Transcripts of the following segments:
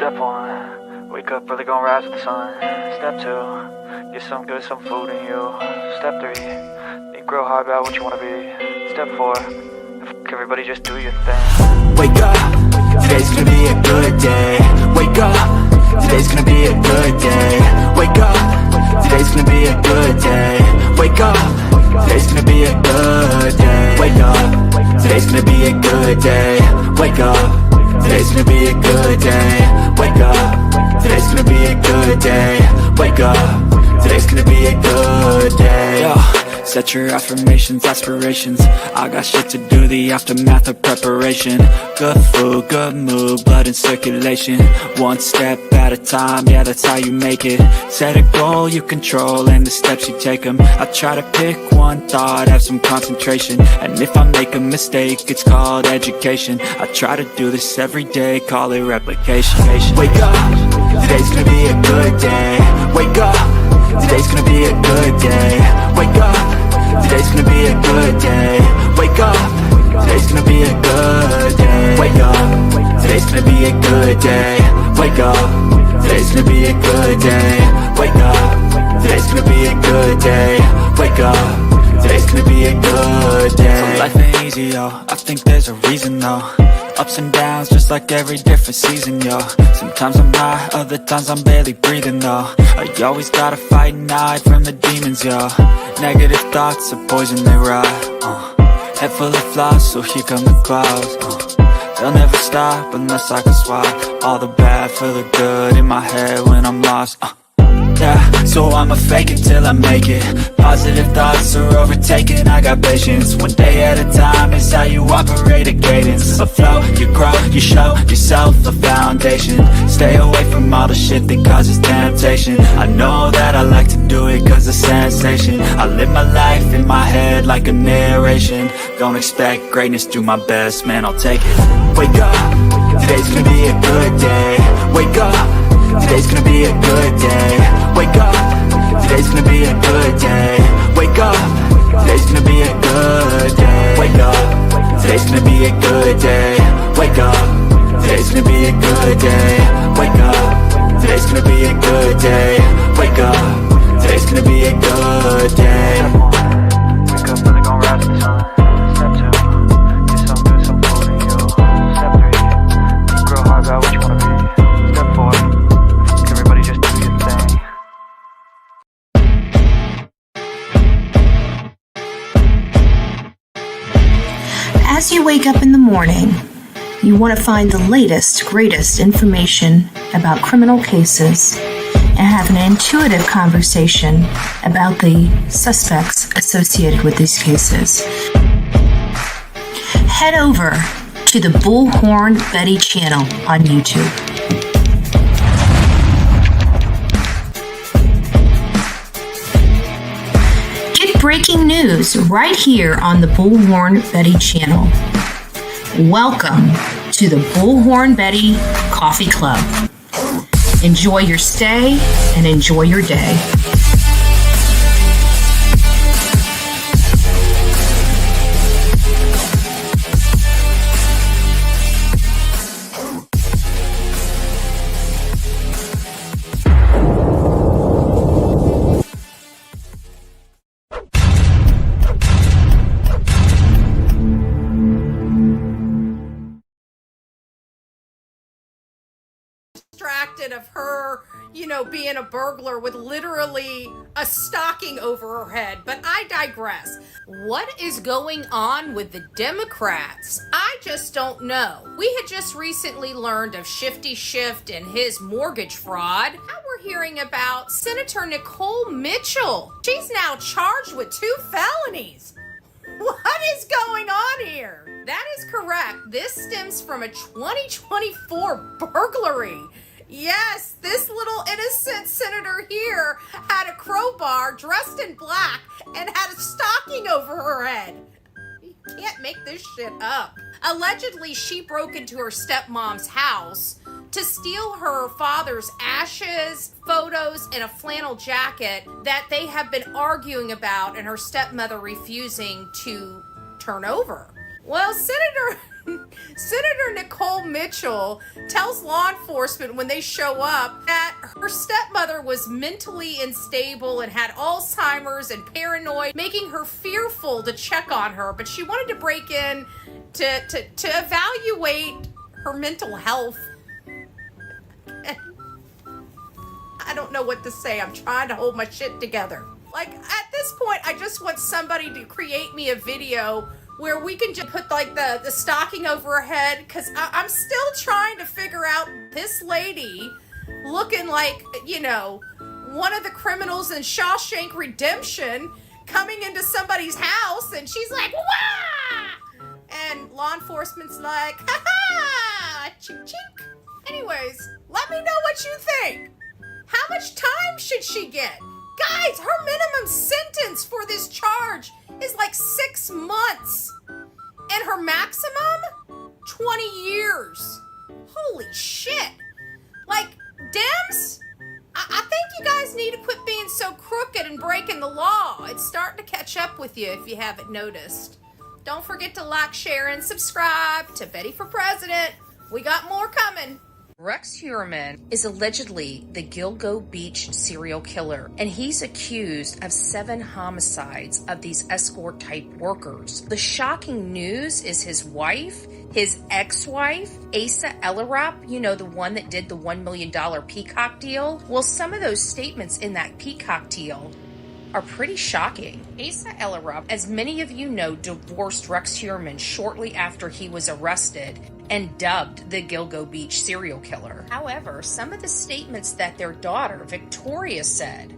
Step 1, wake up early, gonna rise with the sun. Step 2, get some good, some food in you. Step 3, think real hard about what you wanna be. Step 4, everybody just do your thing. Wake up, today's gonna be a good day. Wake up, today's gonna be a good day. Wake up, today's gonna be a good day. Wake up, today's gonna be a good day. Wake up, today's gonna be a good day. Wake up, today's gonna be a good day. Wake up, today's gonna be a good day. Wake up, today's gonna be a good day. Yo, set your affirmations, aspirations. I got shit to do, the aftermath of preparation. Good food, good mood, blood in circulation. One step at a time, yeah, that's how you make it. Set a goal you control and the steps you take them. I try to pick one thought, have some concentration. And if I make a mistake, it's called education. I try to do this every day, call it replication. Wake up, today's gonna be a good day. Wake up, today's gonna be a good day. Wake up, today's gonna be a good day. Wake up, today's gonna be a good day. Wake up, today's gonna be a good day. Wake up, today's gonna be a good day. Wake up, today's gonna be a good day. Wake up, today's gonna be a good day. So life ain't easy, yo, I think there's a reason though. Ups and downs, just like every different season, yo. Sometimes I'm high, other times I'm barely breathing, though. I always gotta fight and hide from the demons, yo. Negative thoughts are poison, they rot. Head full of flaws, so here come the clouds. They'll never stop unless I can swap all the bad for the good in my head when I'm lost. Yeah, so I'ma fake it till I make it. Positive thoughts are overtaken, I got patience. One day at a time is how you operate a cadence. A flow, you grow, you show yourself a foundation. Stay away from all the shit that causes temptation. I know that I like to do it cause it's sensation. I live my life in my head like a narration. Don't expect greatness, do my best, man, I'll take it. Wake up, today's gonna be a good day. Wake up, today's gonna be a good day. Wake up, today's gonna be a good day. Wake up, today's gonna be a good day. Wake up, today's gonna be a good day. Wake up, today's gonna be a good day. Wake up, today's gonna be a good day. Wake up, today's gonna be a good day. Wake up early, gonna rise with the sun. Step 2, get some good, some food in you. Step 3, think real hard about what you wanna be. Step 4, everybody just do your thing. As you wake up in the morning, you want to find the latest, greatest information about criminal cases and have an intuitive conversation about the suspects associated with these cases. Head over to the Bullhorn Betty channel on YouTube. Get breaking news right here on the Bullhorn Betty channel. Welcome to the Bullhorn Betty Coffee Club. Enjoy your stay and enjoy your day. Of her, being a burglar with literally a stocking over her head. But I digress. What is going on with the Democrats? I just don't know. We had just recently learned of Shifty Shift and his mortgage fraud. Now we're hearing about Senator Nicole Mitchell. She's now charged with 2 felonies. What is going on here? That is correct. This stems from a 2024 burglary. Yes, this little innocent senator here had a crowbar, dressed in black, and had a stocking over her head. You can't make this shit up. Allegedly, she broke into her stepmom's house to steal her father's ashes, photos, and a flannel jacket that they have been arguing about and her stepmother refusing to turn over. Well, Senator Nicole Mitchell tells law enforcement when they show up that her stepmother was mentally unstable and had Alzheimer's and paranoid, making her fearful to check on her, but she wanted to break in to evaluate her mental health. I don't know what to say. I'm trying to hold my shit together. Like, at this point, I just want somebody to create me a video where we can just put like the stocking over her head, because I'm still trying to figure out this lady looking like, you know, one of the criminals in Shawshank Redemption coming into somebody's house, and she's like, wah! And law enforcement's like, ha ha, chink chink. Anyways, let me know what you think. How much time should she get? Guys, her minimum sentence for this charge is like 6 months. And her maximum? 20 years. Holy shit. Like, Dems, I think you guys need to quit being so crooked and breaking the law. It's starting to catch up with you if you haven't noticed. Don't forget to like, share, and subscribe to Betty for President. We got more coming. Rex Heuermann is allegedly the Gilgo Beach serial killer, and he's accused of 7 homicides of these escort-type workers. The shocking news is his wife, his ex-wife, Asa Ellerup, you know, the one that did the $1 million Peacock deal. Well, some of those statements in that Peacock deal are pretty shocking. Asa Ellerup, as many of you know, divorced Rex Heuermann shortly after he was arrested and dubbed the Gilgo Beach serial killer. However, some of the statements that their daughter, Victoria, said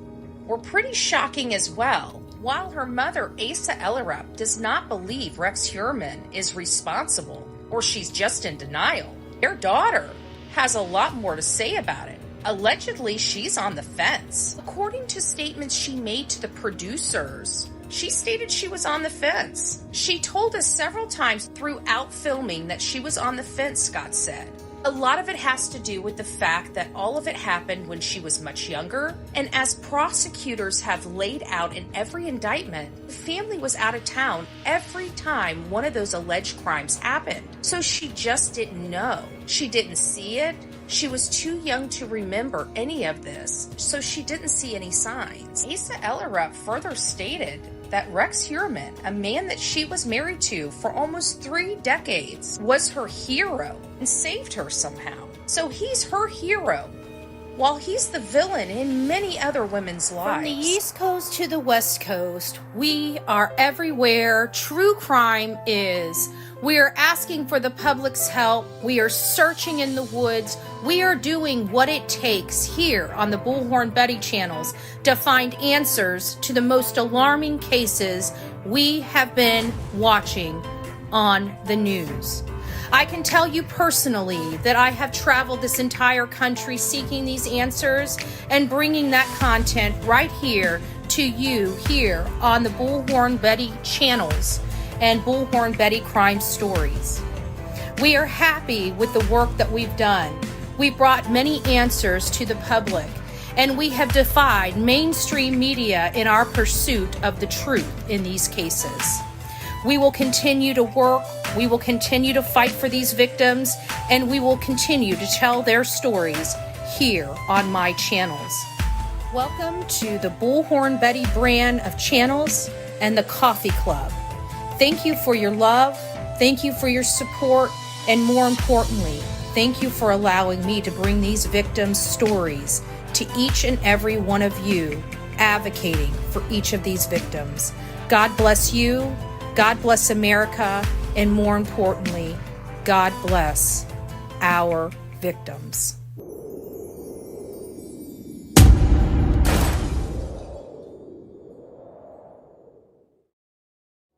were pretty shocking as well. While her mother, Asa Ellerup, does not believe Rex Heuermann is responsible, or she's just in denial, their daughter has a lot more to say about it. Allegedly, she's on the fence. According to statements she made to the producers, she stated she was on the fence. She told us several times throughout filming that she was on the fence, Scott said. A lot of it has to do with the fact that all of it happened when she was much younger, and as prosecutors have laid out in every indictment, the family was out of town every time one of those alleged crimes happened. So she just didn't know. She didn't see it. She was too young to remember any of this, so she didn't see any signs. Asa Ellerup further stated that Rex Heuermann, a man that she was married to for almost 3 decades, was her hero and saved her somehow. So he's her hero, while he's the villain in many other women's lives. From the East Coast to the West Coast, we are everywhere true crime is. We are asking for the public's help. We are searching in the woods. We are doing what it takes here on the Bullhorn Betty channels to find answers to the most alarming cases we have been watching on the news. I can tell you personally that I have traveled this entire country seeking these answers and bringing that content right here to you here on the Bullhorn Betty channels and Bullhorn Betty Crime Stories. We are happy with the work that we've done. We brought many answers to the public, and we have defied mainstream media in our pursuit of the truth in these cases. We will continue to work, we will continue to fight for these victims, and we will continue to tell their stories here on my channels. Welcome to the Bullhorn Betty brand of channels and the Coffee Club. Thank you for your love, thank you for your support, and more importantly, thank you for allowing me to bring these victims' stories to each and every one of you, advocating for each of these victims. God bless you, God bless America, and more importantly, God bless our victims.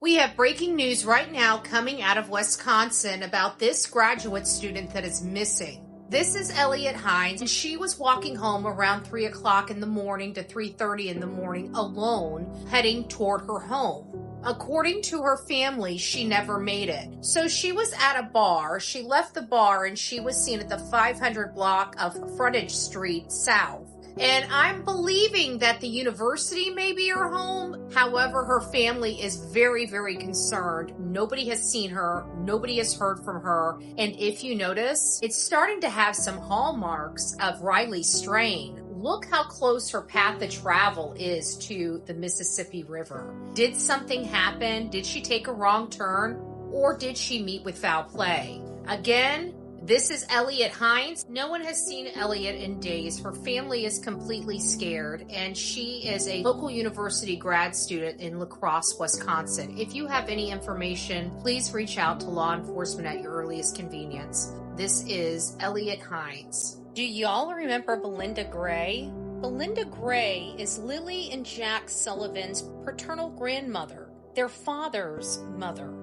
We have breaking news right now coming out of Wisconsin about this graduate student that is missing. This is Elliot Hines, and she was walking home around 3 o'clock in the morning to 3:30 in the morning alone, heading toward her home. According to her family, she never made it. So she was at a bar. She left the bar and she was seen at the 500 block of Frontage Street South. And I'm believing that the university may be her home. However, her family is very, very concerned. Nobody has seen her. Nobody has heard from her. And if you notice, it's starting to have some hallmarks of Riley Strain. Look how close her path of travel is to the Mississippi River. Did something happen? Did she take a wrong turn? Or did she meet with foul play? Again, this is Elliot Hines. No one has seen Elliot in days. Her family is completely scared, and she is a local university grad student in La Crosse, Wisconsin. If you have any information, please reach out to law enforcement at your earliest convenience. This is Elliot Hines. Do y'all remember Belinda Gray? Belinda Gray is Lilly and Jack Sullivan's paternal grandmother, their father's mother.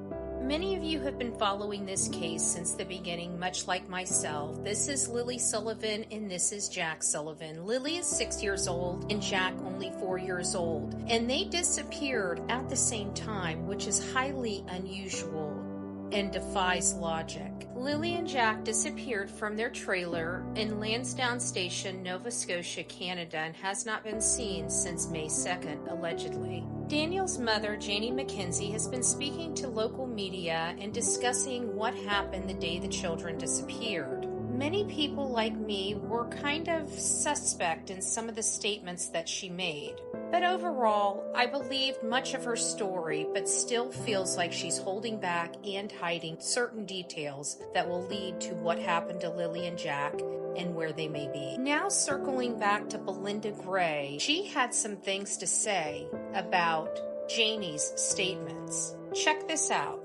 Many of you have been following this case since the beginning, much like myself. This is Lilly Sullivan and this is Jack Sullivan. Lilly is 6 years old and Jack only 4 years old. And they disappeared at the same time, which is highly unusual and defies logic. Lilly and Jack disappeared from their trailer in Lansdowne Station, Nova Scotia, Canada, and has not been seen since May 2nd, allegedly. Daniel's mother, Janie McKenzie, has been speaking to local media and discussing what happened the day the children disappeared. Many people like me were kind of suspect in some of the statements that she made. But overall, I believed much of her story, but still feels like she's holding back and hiding certain details that will lead to what happened to Lilly and Jack and where they may be. Now circling back to Belinda Gray, she had some things to say about Janie's statements. Check this out.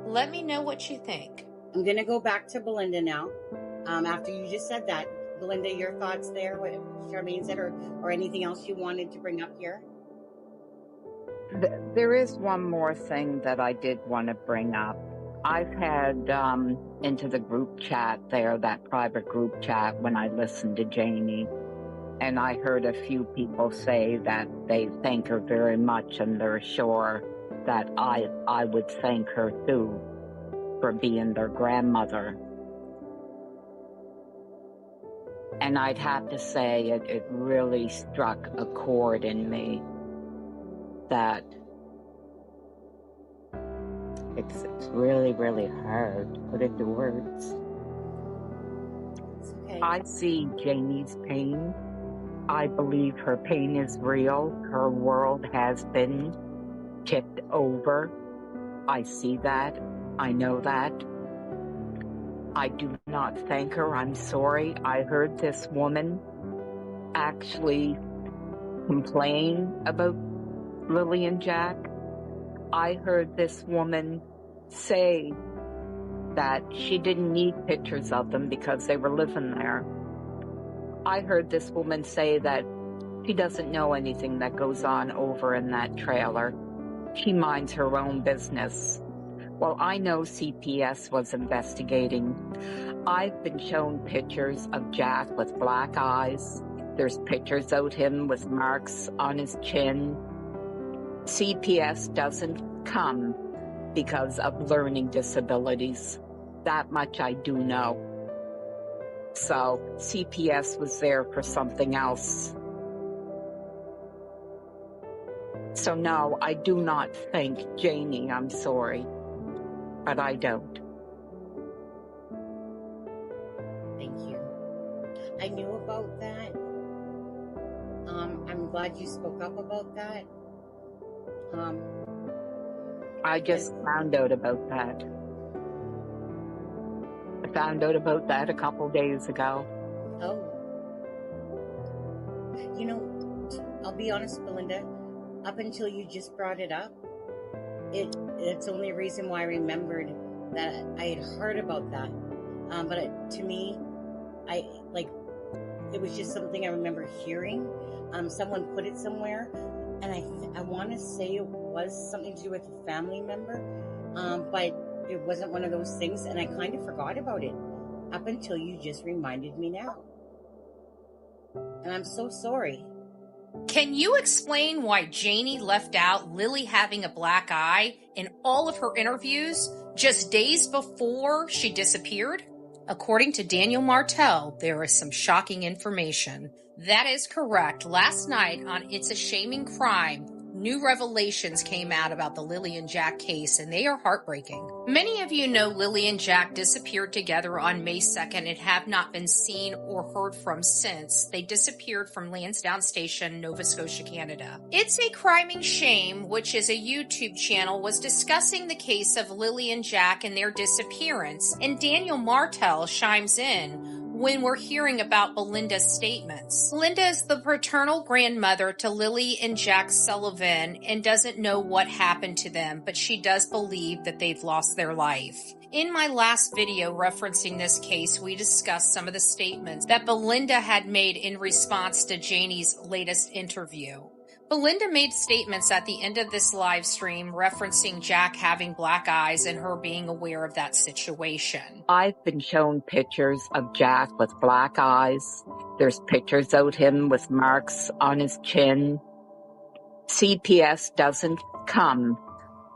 Let me know what you think. I'm going to go back to Belinda now. After you just said that, Belinda, your thoughts there, what Charmaine said, or anything else you wanted to bring up here? There is one more thing that I did want to bring up. I've had into the group chat there, that private group chat, when I listened to Janie, and I heard a few people say that they thank her very much, and they're sure that I would thank her too for being their grandmother. And I'd have to say it really struck a chord in me that it's really, really hard to put into words. Okay. I see Janie's pain. I believe her pain is real. Her world has been tipped over. I see that. I know that. I do not thank her. I'm sorry. I heard this woman actually complain about Lilly and Jack. I heard this woman say that she didn't need pictures of them because they were living there. I heard this woman say that she doesn't know anything that goes on over in that trailer. She minds her own business. Well, I know CPS was investigating. I've been shown pictures of Jack with black eyes. There's pictures of him with marks on his chin. CPS doesn't come because of learning disabilities. That much I do know. So CPS was there for something else. So no, I do not thank Janie. I'm sorry. But I don't. Thank you. I knew about that. I'm glad you spoke up about that. I just found out about that. I found out about that a couple days ago. Oh. You know, I'll be honest, Belinda, up until you just brought it up, it's the only reason why I remembered that I had heard about that. But to me, it was just something I remember hearing. Someone put it somewhere, and I want to say it was something to do with a family member, but it wasn't one of those things, and I kind of forgot about it up until you just reminded me now. And I'm so sorry. Can you explain why Janie left out Lilly having a black eye in all of her interviews just days before she disappeared? According to Daniel Martell, there is some shocking information. That is correct. Last night on It's a Shaming Crime, new revelations came out about the Lilly and Jack case, and they are heartbreaking. Many of you know Lilly and Jack disappeared together on May 2nd and have not been seen or heard from since. They disappeared from Lansdowne Station, Nova Scotia, Canada. It's a Criming Shame, which is a YouTube channel, was discussing the case of Lilly and Jack and their disappearance, and Daniel Martell chimes in when we're hearing about Belinda's statements. Belinda is the paternal grandmother to Lilly and Jack Sullivan and doesn't know what happened to them, but she does believe that they've lost their life. In my last video referencing this case, we discussed some of the statements that Belinda had made in response to Janie's latest interview. Belinda made statements at the end of this live stream referencing Jack having black eyes and her being aware of that situation. I've been shown pictures of Jack with black eyes. There's pictures of him with marks on his chin. CPS doesn't come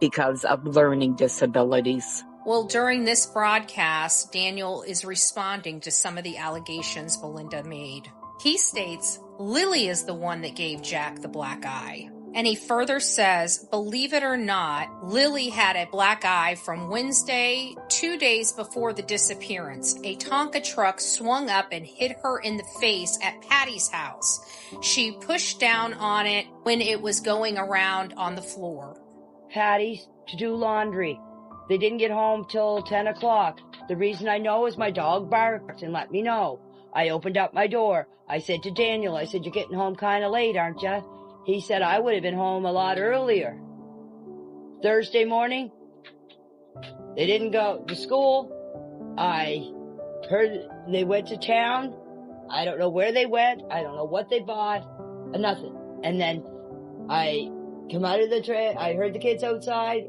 because of learning disabilities. Well, during this broadcast, Daniel is responding to some of the allegations Belinda made. He states, Lilly is the one that gave Jack the black eye. And he further says, believe it or not, Lilly had a black eye from Wednesday, 2 days before the disappearance. A Tonka truck swung up and hit her in the face at Patty's house. She pushed down on it when it was going around on the floor. Patty's to do laundry. They didn't get home till 10 o'clock. The reason I know is my dog barked and let me know. I opened up my door. I said to Daniel, I said, you're getting home kind of late, aren't you? He said, I would have been home a lot earlier. Thursday morning, they didn't go to school. I heard they went to town. I don't know where they went. I don't know what they bought. Nothing. And then I come out of the train. I heard the kids outside,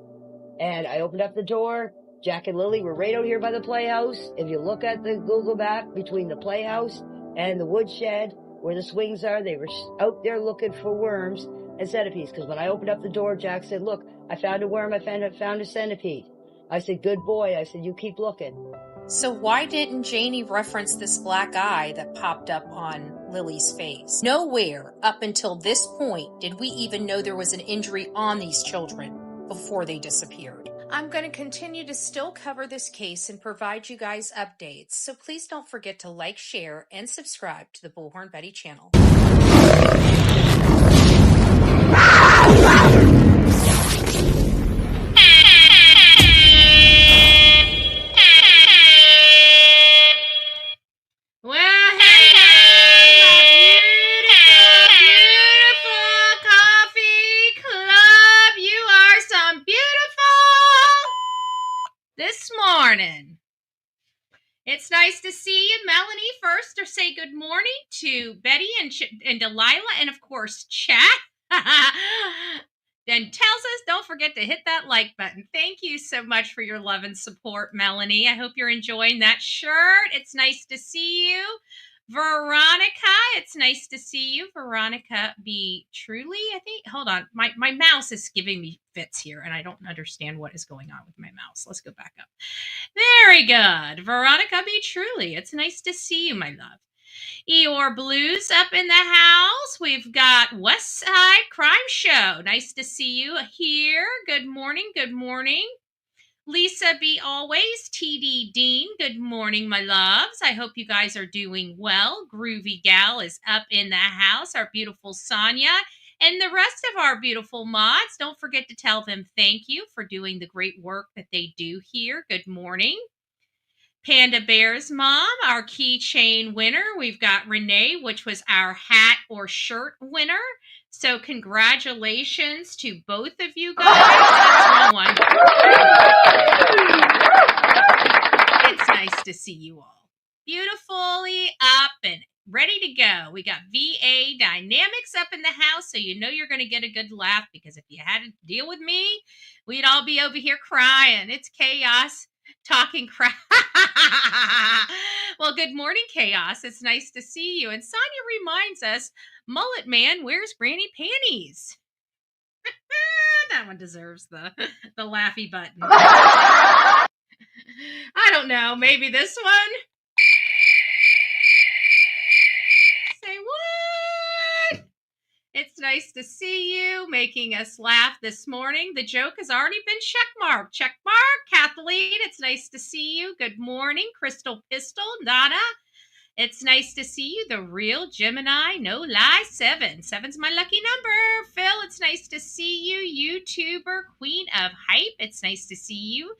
and I opened up the door. Jack and Lilly were right out here by the playhouse. If you look at the Google map between the playhouse and the woodshed where the swings are, they were out there looking for worms and centipedes. Because when I opened up the door, Jack said, look, I found a worm, I found a centipede. I said, good boy. I said, you keep looking. So why didn't Janie reference this black eye that popped up on Lily's face? Nowhere up until this point did we even know there was an injury on these children before they disappeared. I'm going to continue to still cover this case and provide you guys updates, so please don't forget to like, share, and subscribe to the Bullhorn Betty channel. Well, hey, my beautiful coffee club. You are some beautiful this morning. It's nice to see you. Melanie first, or say good morning to Betty and Delilah, and of course, Chat. Then tells us don't forget to hit that like button. Thank you so much for your love and support, Melanie. I hope you're enjoying that shirt. It's nice to see you. Veronica, it's nice to see you. Veronica B. Truly, I think. Hold on. My mouse is giving me fits here, and I don't understand what is going on with my mouse. Let's go back up. Very good. Veronica B. Truly, it's nice to see you, my love. Eeyore Blues up in the house. We've got West Side Crime Show. Nice to see you here. Good morning. Good morning. Lisa B. Always, TD Dean, good morning, my loves. I hope you guys are doing well. Groovy Gal is up in the house. Our beautiful Sonia and the rest of our beautiful mods. Don't forget to tell them thank you for doing the great work that they do here. Good morning. Panda Bear's mom, our keychain winner. We've got Renee, which was our hat or shirt winner. So congratulations to both of you guys. That's no one. It's nice to see you all. Beautifully up and ready to go. We got VA Dynamics up in the house, so you know you're going to get a good laugh, because if you had to deal with me, we'd all be over here crying. It's Chaos talking crap. Well, good morning, Chaos. It's nice to see you. And Sonia reminds us, Mullet Man, where's Granny Panties? That one deserves the laughy button. I don't know. Maybe this one? Say what? nice to see you, making us laugh this morning. The joke has already been checkmarked. Checkmark. Kathleen, it's nice to see you. Good morning. Crystal Pistol, Donna. It's nice to see you. The real Gemini, no lie, 7. 7's my lucky number. Phil, it's nice to see you. YouTuber, Queen of Hype, it's nice to see you.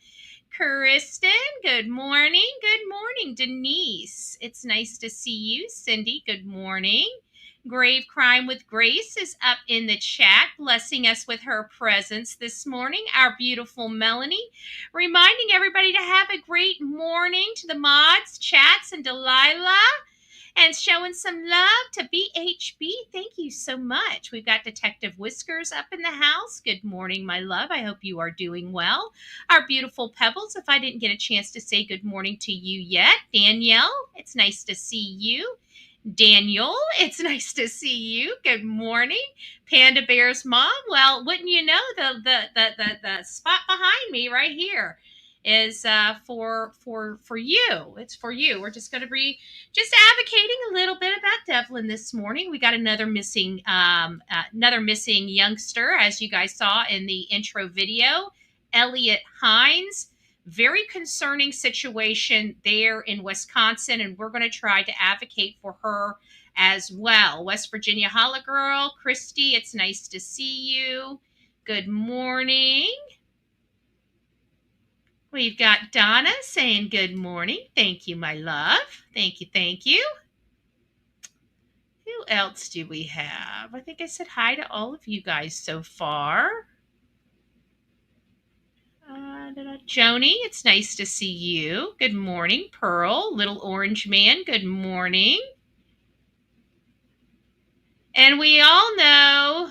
Kristen, good morning. Good morning. Denise, it's nice to see you. Cindy, good morning. Grave Crime with Grace is up in the chat, blessing us with her presence this morning. Our beautiful Melanie, reminding everybody to have a great morning to the mods, Chats, and Delilah, and showing some love to BHB. Thank you so much. We've got Detective Whiskers up in the house. Good morning, my love. I hope you are doing well. Our beautiful Pebbles, if I didn't get a chance to say good morning to you yet. Danielle, it's nice to see you. Daniel, it's nice to see you. Good morning. Panda Bear's mom. Well, wouldn't you know, the spot behind me right here is for you. It's for you. We're just going to be just advocating a little bit about Devlyn this morning. We got another missing youngster, as you guys saw in the intro video, Elliot Hines. Very concerning situation there in Wisconsin, and we're going to try to advocate for her as well. West Virginia Holla Girl, Christy, it's nice to see you. Good morning. We've got Donna saying good morning. Thank you, my love. Thank you, thank you. Who else do we have? I think I said hi to all of you guys so far. Joni, it's nice to see you. Good morning, Pearl. Little Orange Man, good morning. And we all know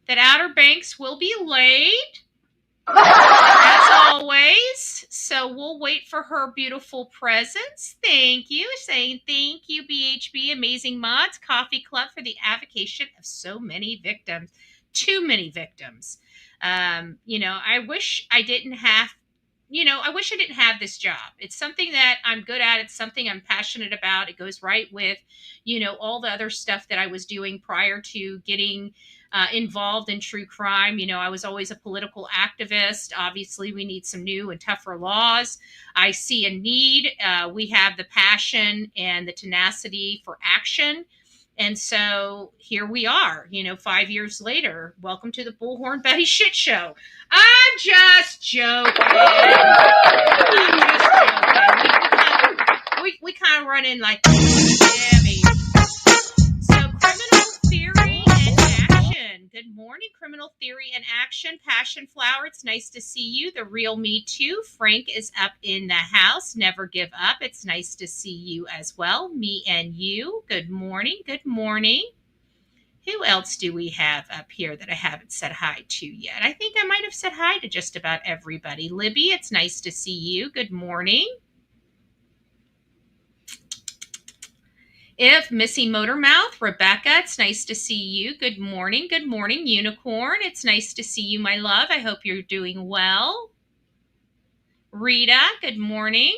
that Outer Banks will be late, as always. So we'll wait for her beautiful presence. Thank you. Saying thank you, BHB, Amazing Mods, Coffee Club, for the avocation of so many victims. Too many victims. I wish I didn't have this job. It's something that I'm good at. It's something I'm passionate about. It goes right with, all the other stuff that I was doing prior to getting involved in true crime. I was always a political activist. Obviously, we need some new and tougher laws. I see a need. We have the passion and the tenacity for action. And so here we are, 5 years later. Welcome to the Bullhorn Betty Shit Show. I'm just joking. We kind of run in like, yeah, baby. So criminal theory and action. Good morning, criminal theory and action. Passion Flower, it's nice to see you. The real Me Too. Frank is up in the house. Never give up. It's nice to see you as well. Me and you. Good morning. Good morning. Who else do we have up here that I haven't said hi to yet? I think I might have said hi to just about everybody. Libby, it's nice to see you. Good morning. If Missy Motormouth, Rebecca, it's nice to see you. Good morning. Good morning, Unicorn. It's nice to see you, my love. I hope you're doing well. Rita, good morning.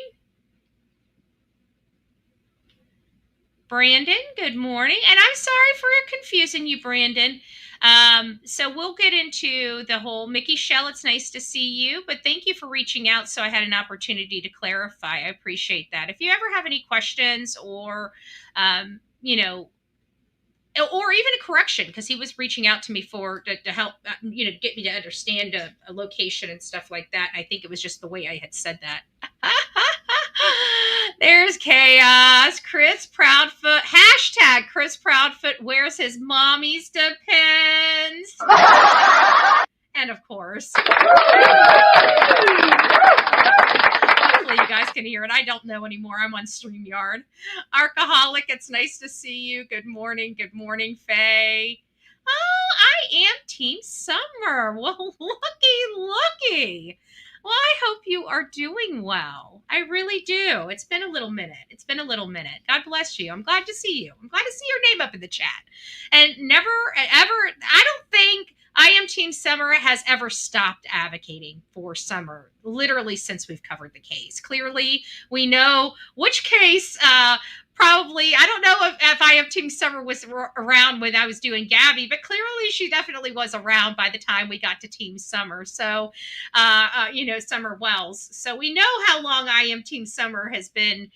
Brandon, good morning. And I'm sorry for confusing you, Brandon. So we'll get into the whole Mickey Shell. It's nice to see you, but thank you for reaching out so I had an opportunity to clarify. I appreciate that. If you ever have any questions or, or even a correction, because he was reaching out to me to help, get me to understand a location and stuff like that. I think it was just the way I had said that. There's chaos. Chris Proudfoot. Hashtag Chris Proudfoot wears his mommy's Depends. And of course. Hopefully you guys can hear it. I don't know anymore. I'm on StreamYard. Archaholic, it's nice to see you. Good morning. Good morning, Faye. Oh, I am Team Summer. Well, looky. Well, I hope you are doing well. I really do. It's been a little minute. God bless you. I'm glad to see you. I'm glad to see your name up in the chat. And never, ever, I don't think I Am Team Summer has ever stopped advocating for Summer, literally since we've covered the case. Clearly, we know which case probably, I don't know if I Am Team Summer was around when I was doing Gabby, but clearly she definitely was around by the time we got to Team Summer. So, Summer Wells. So we know how long I Am Team Summer has been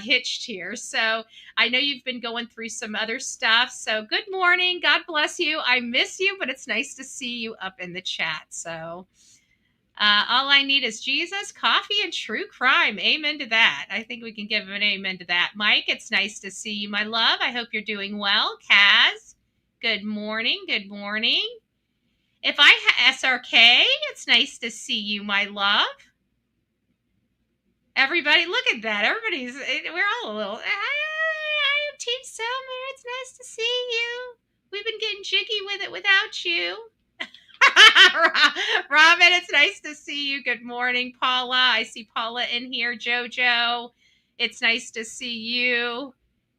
hitched here. So I know you've been going through some other stuff. So good morning. God bless you. I miss you, but it's nice to see you up in the chat. So all I need is Jesus, coffee, and true crime. Amen to that. I think we can give an amen to that. Mike, it's nice to see you, my love. I hope you're doing well. Kaz, good morning. Good morning. If I SRK, it's nice to see you, my love. Everybody, look at that. We're all a little. I am Team Summer. It's nice to see you. We've been getting jiggy with it without you. Robin, it's nice to see you. Good morning, Paula. I see Paula in here. Jojo, it's nice to see you.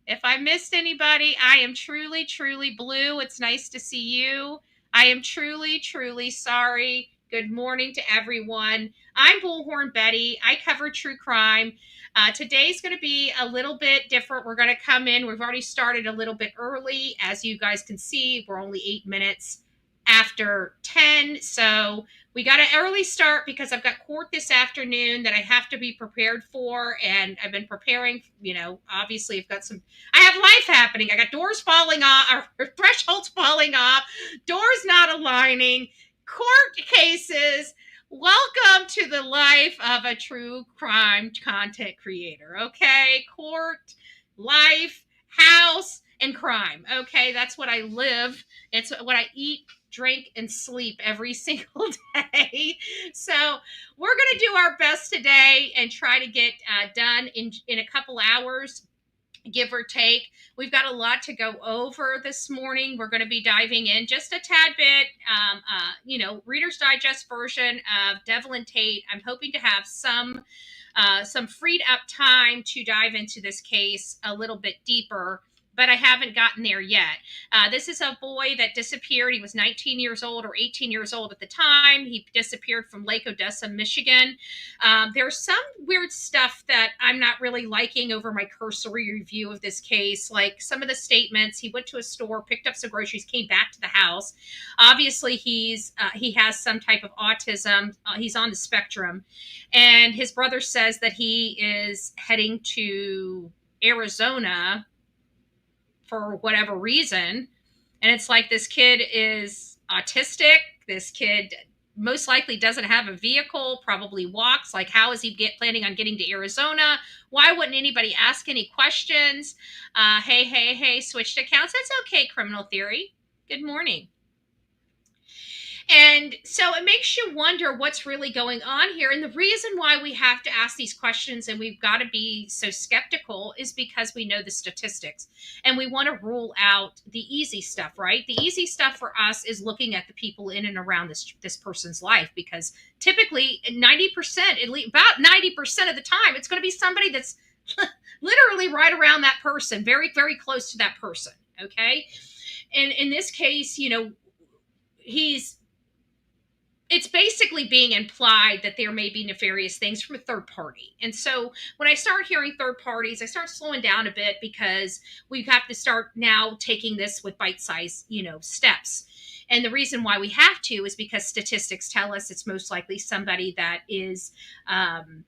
If I missed anybody, I am truly, truly blue. It's nice to see you. I am truly, truly sorry. Good morning to everyone. I'm Bullhorn Betty. I cover true crime. Today's going to be a little bit different. We're going to come in. We've already started a little bit early. As you guys can see, we're only 8 minutes after 10. So we got an early start because I've got court this afternoon that I have to be prepared for. And I've been preparing, obviously I have life happening. I got doors falling off, or thresholds falling off, doors not aligning, court cases. Welcome to the life of a true crime content creator. Okay. Court, life, house, and crime. Okay. That's what I live. It's what I eat, drink, and sleep every single day. So we're going to do our best today and try to get done in a couple hours, give or take. We've got a lot to go over this morning. We're going to be diving in just a tad bit, Reader's Digest version of Devlyn Tait. I'm hoping to have some freed up time to dive into this case a little bit deeper, but I haven't gotten there yet. This is a boy that disappeared. He was 19 years old or 18 years old at the time. He disappeared from Lake Odessa, Michigan. There's some weird stuff that I'm not really liking over my cursory review of this case, like some of the statements. He went to a store, picked up some groceries, came back to the house. Obviously, he has some type of autism. He's on the spectrum. And his brother says that he is heading to Arizona for whatever reason. And it's like, this kid is autistic. This kid most likely doesn't have a vehicle, probably walks. Like, how is he planning on getting to Arizona? Why wouldn't anybody ask any questions? Hey, switched accounts. That's okay, Criminal Theory. Good morning. And so it makes you wonder what's really going on here. And the reason why we have to ask these questions and we've got to be so skeptical is because we know the statistics and we want to rule out the easy stuff, right? The easy stuff for us is looking at the people in and around this person's life, because typically 90%, at least about 90% of the time, it's going to be somebody that's literally right around that person, very, very close to that person. Okay. And in this case, it's basically being implied that there may be nefarious things from a third party. And so when I start hearing third parties, I start slowing down a bit, because we have to start now taking this with bite-sized, steps. And the reason why we have to is because statistics tell us it's most likely somebody that is in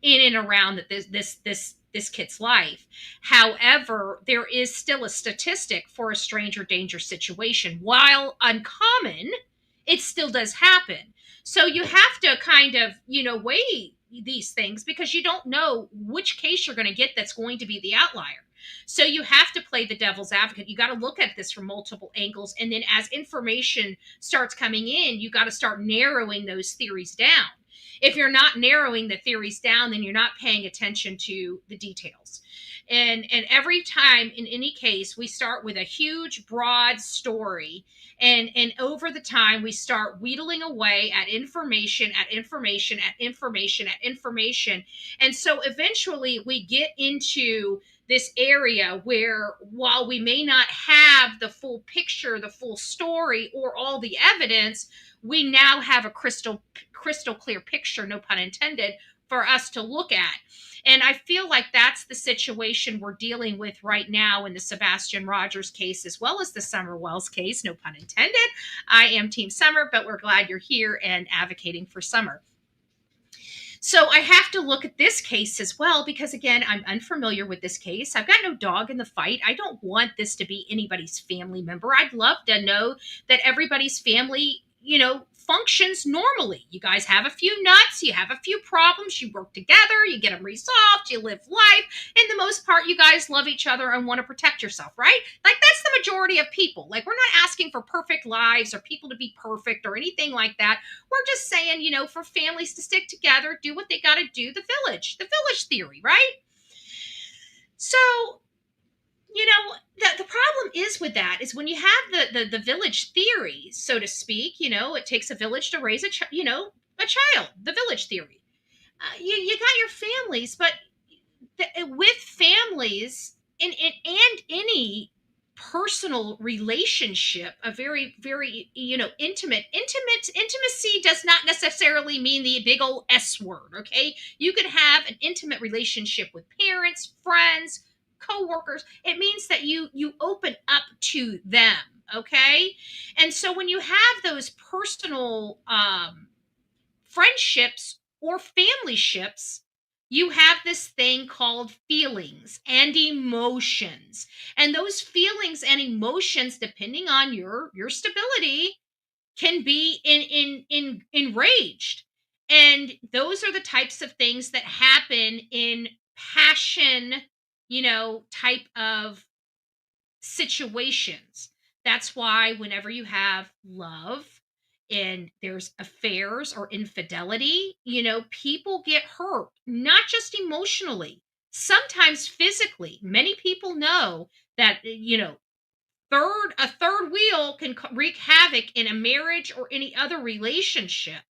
and around this kid's life. However, there is still a statistic for a stranger danger situation. While uncommon, it still does happen. So you have to kind of, weigh these things, because you don't know which case you're going to get that's going to be the outlier. So you have to play the devil's advocate. You got to look at this from multiple angles. And then as information starts coming in, you got to start narrowing those theories down. If you're not narrowing the theories down, then you're not paying attention to the details. And every time in any case, we start with a huge, broad story. And over the time, we start wheedling away at information. And so eventually we get into this area where, while we may not have the full picture, the full story, or all the evidence, we now have a crystal clear picture, no pun intended, for us to look at. And I feel like that's the situation we're dealing with right now in the Sebastian Rogers case, as well as the Summer Wells case, no pun intended. I am Team Summer, but we're glad you're here and advocating for Summer. So I have to look at this case as well, because again, I'm unfamiliar with this case. I've got no dog in the fight. I don't want this to be anybody's family member. I'd love to know that everybody's family, functions normally. You guys have a few nuts, you have a few problems, you work together, you get them resolved, you live life. In the most part, you guys love each other and want to protect yourself, right? Like, that's the majority of people. Like, we're not asking for perfect lives or people to be perfect or anything like that. We're just saying, for families to stick together, do what they got to do, the village theory, right? So, the problem is with that is when you have the village theory, so to speak, it takes a village to raise a child, the village theory. You got your families, but with families and any personal relationship, a very, very, intimacy does not necessarily mean the big old S word. Okay. You could have an intimate relationship with parents, friends, co-workers. It means that you open up to them. Okay. And so when you have those personal, friendships or family ships, you have this thing called feelings and emotions. And those feelings and emotions, depending on your stability, can be enraged. And those are the types of things that happen in passion, type of situations. That's why whenever you have love and there's affairs or infidelity, people get hurt, not just emotionally, sometimes physically. Many people know that, a third wheel can wreak havoc in a marriage or any other relationship.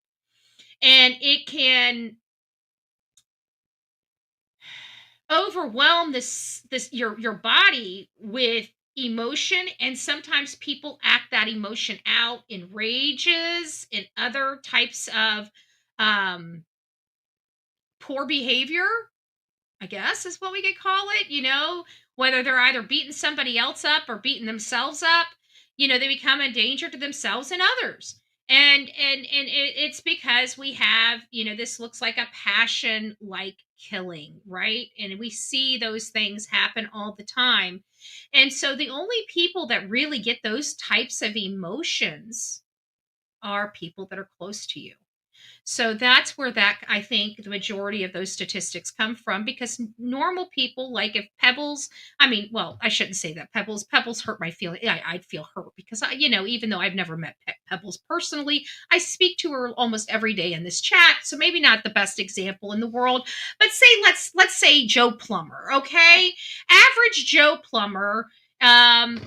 And it can overwhelm your body with emotion, and sometimes people act that emotion out in rages and other types of poor behavior, I guess is what we could call it. Whether they're either beating somebody else up or beating themselves up, they become a danger to themselves and others. And it's because we have, this looks like a passion like killing, right? And we see those things happen all the time. And so the only people that really get those types of emotions are people that are close to you. So that's where I think the majority of those statistics come from, because normal people, like if Pebbles, I shouldn't say that. Pebbles hurt my feeling. I'd feel hurt because even though I've never met Pebbles personally, I speak to her almost every day in this chat. So maybe not the best example in the world, but let's say Joe Plumber. Okay. Average Joe Plumber, is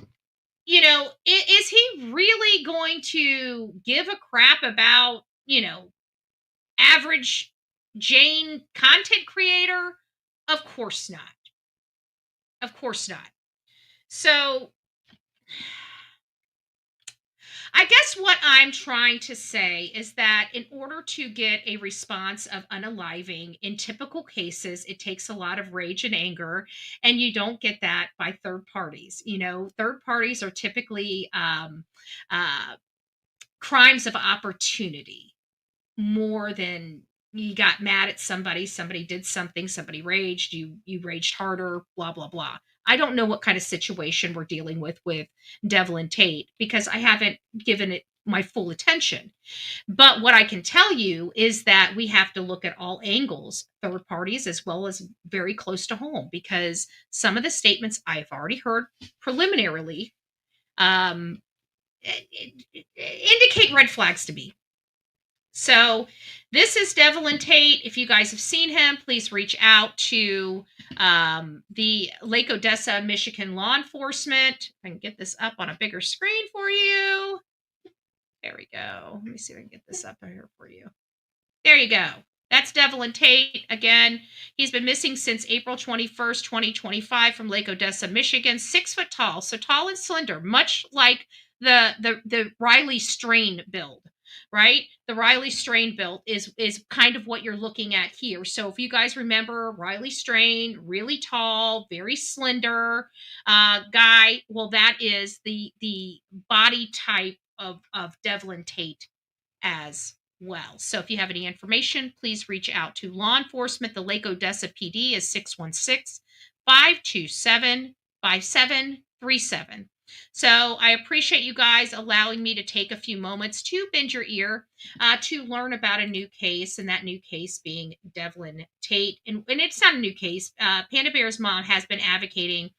he really going to give a crap about, average Jane content creator? Of course not. Of course not. So I guess what I'm trying to say is that in order to get a response of unaliving in typical cases, it takes a lot of rage and anger, and you don't get that by third parties. Third parties are typically crimes of opportunity, more than you got mad at somebody did something, somebody raged, you raged harder, blah, blah, blah. I don't know what kind of situation we're dealing with Devlyn Tait, because I haven't given it my full attention. But what I can tell you is that we have to look at all angles, third parties as well as very close to home, because some of the statements I've already heard preliminarily indicate red flags to me. So this is Devlyn Tait. If you guys have seen him, please reach out to the Lake Odessa, Michigan law enforcement. I can get this up on a bigger screen for you. There we go. Let me see if I can get this up here for you. There you go. That's Devlyn Tait. Again, he's been missing since April 21st, 2025 from Lake Odessa, Michigan. 6 foot tall, so tall and slender, much like the Riley Strain build. right? The Riley Strain build is kind of what you're looking at here. So if you guys remember Riley Strain, really tall, very slender guy, well, that is the body type of Devlyn Tait as well. So if you have any information, please reach out to law enforcement. The Lake Odessa PD is 616-527-5737. So I appreciate you guys allowing me to take a few moments to bend your ear to learn about a new case, and that new case being Devlyn Tait. And it's not a new case. Panda Bear's mom has been advocating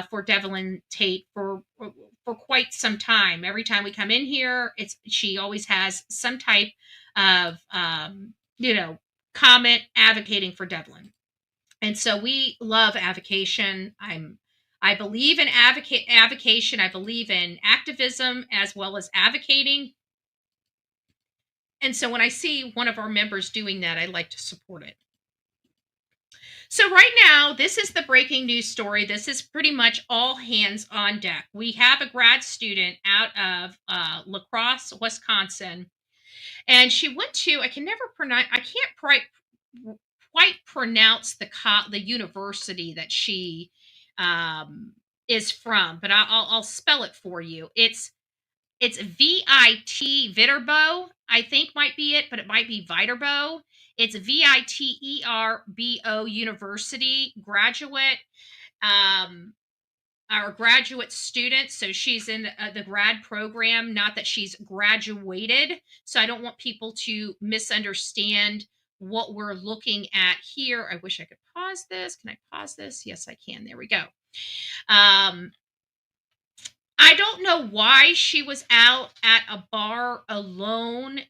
for Devlyn Tait for quite some time. Every time we come in here, she always has some type of comment advocating for Devlyn. And so we love avocation. I believe in avocation. I believe in activism as well as advocating. And so when I see one of our members doing that, I like to support it. So right now, this is the breaking news story. This is pretty much all hands on deck. We have a grad student out of La Crosse, Wisconsin, and she went to, I can't quite pronounce the university that she is from, but I'll spell it for you. It's VIT Viterbo, I think might be it, but it might be Viterbo. It's VITERBO University graduate, our graduate student. So she's in the grad program, not that she's graduated. So I don't want people to misunderstand what we're looking at here. I wish I could pause this. Can I pause this? Yes, I can. There we go. I don't know why she was out at a bar alone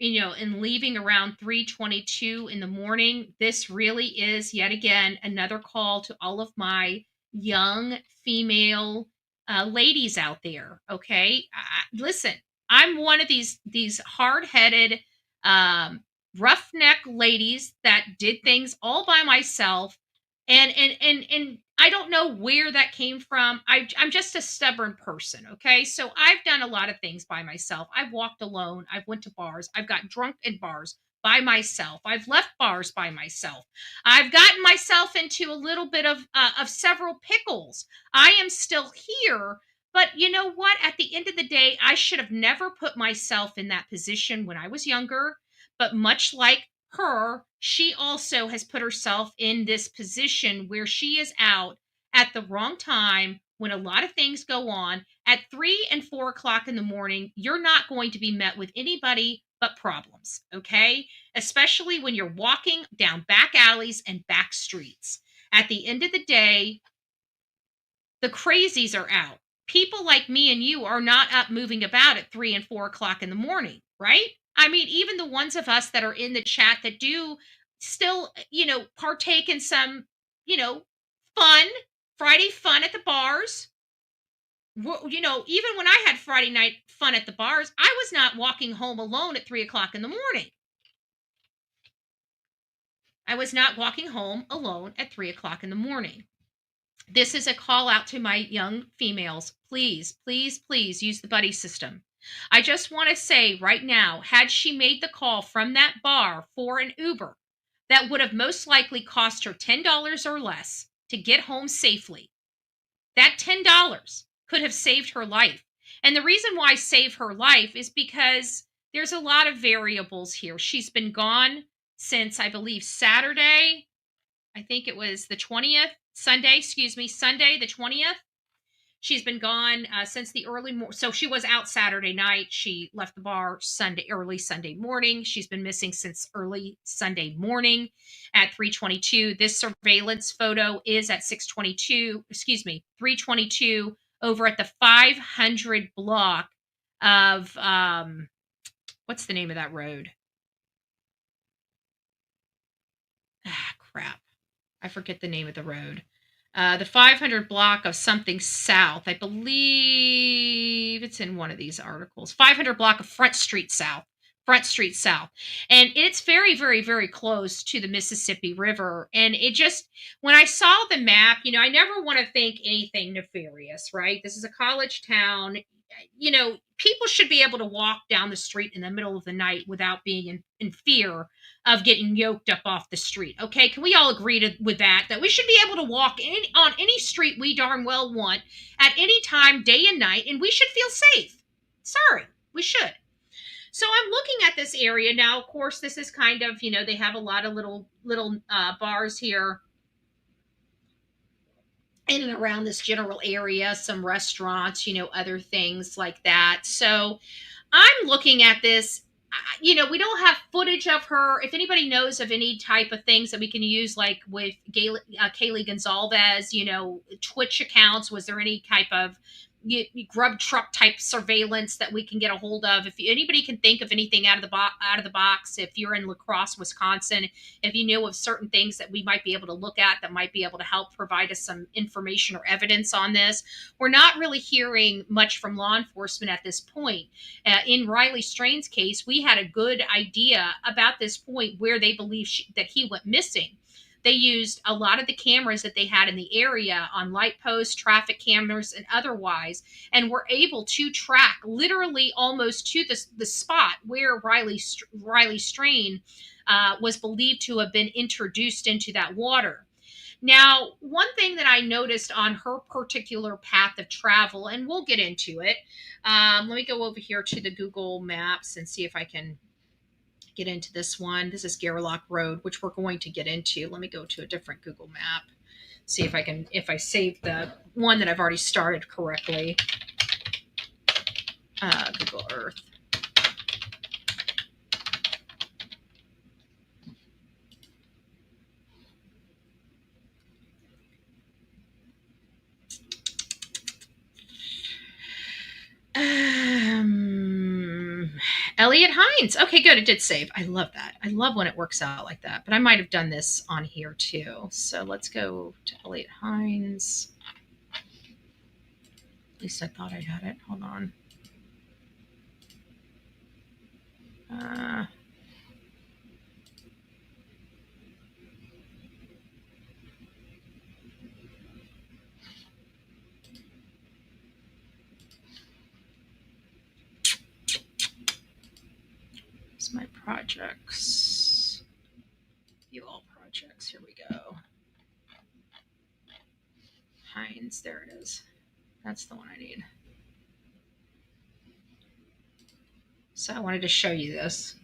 and leaving around 3:22 in the morning. This really is yet again another call to all of my young female ladies out there. Okay, listen, I'm one of these hard-headed, roughneck ladies that did things all by myself, and I don't know where that came from. I'm just a stubborn person, okay? So I've done a lot of things by myself. I've walked alone. I've went to bars. I've got drunk in bars by myself. I've left bars by myself. I've gotten myself into a little bit of several pickles. I am still here, but you know what? At the end of the day, I should have never put myself in that position when I was younger. But much like her, she also has put herself in this position where she is out at the wrong time when a lot of things go on. At 3 and 4 o'clock in the morning, you're not going to be met with anybody but problems, okay? Especially when you're walking down back alleys and back streets. At the end of the day, the crazies are out. People like me and you are not up moving about at 3 and 4 o'clock in the morning, right? I mean, even the ones of us that are in the chat that do still, partake in some, fun, Friday fun at the bars. Even when I had Friday night fun at the bars, I was not walking home alone at 3 o'clock in the morning. I was not walking home alone at 3 o'clock in the morning. This is a call out to my young females. Please, please, please use the buddy system. I just want to say right now, had she made the call from that bar for an Uber, that would have most likely cost her $10 or less to get home safely. That $10 could have saved her life. And the reason why save her life is because there's a lot of variables here. She's been gone since, I believe, Saturday. I think it was the 20th. Sunday the 20th. She's been gone since the early morning. So she was out Saturday night. She left the bar early Sunday morning. She's been missing since early Sunday morning at 3:22. This surveillance photo is at 3:22 over at the 500 block of, what's the name of that road? Crap. I forget the name of the road. The 500 block of something south. I believe it's in one of these articles. 500 block of Front Street South. Front Street South. And it's very, very, very close to the Mississippi River. And it just, when I saw the map, I never want to think anything nefarious, right? This is a college town. People should be able to walk down the street in the middle of the night without being in fear of getting yoked up off the street. Okay. Can we all agree with that? That we should be able to walk on any street we darn well want at any time, day and night, and we should feel safe. Sorry, we should. So I'm looking at this area now. Of course, this is kind of, they have a lot of little bars here in and around this general area, some restaurants, other things like that. So I'm looking at this. We don't have footage of her. If anybody knows of any type of things that we can use, like with Kaylee Gonzalez, Twitch accounts, was there any type of grub truck type surveillance that we can get a hold of? If anybody can think of anything out of the box, if you're in La Crosse, Wisconsin, if you know of certain things that we might be able to look at that might be able to help provide us some information or evidence on this. We're not really hearing much from law enforcement at this point. In Riley Strain's case, we had a good idea about this point where they believe that he went missing. They used a lot of the cameras that they had in the area on light posts, traffic cameras, and otherwise, and were able to track literally almost to the spot where Riley Strain was believed to have been introduced into that water. Now, one thing that I noticed on her particular path of travel, and we'll get into it. Let me go over here to the Google Maps and see if I can get into this one. This is Garlock Road, which we're going to get into. Let me go to a different Google map. See if I saved the one that I've already started correctly. Google Earth. Elliot Hines. Okay, good. It did save. I love that. I love when it works out like that. But I might have done this on here too. So let's go to Elliot Hines. At least I thought I had it. Hold on. My projects, view all projects. Here we go. Hines, there it is. That's the one I need. So I wanted to show you this.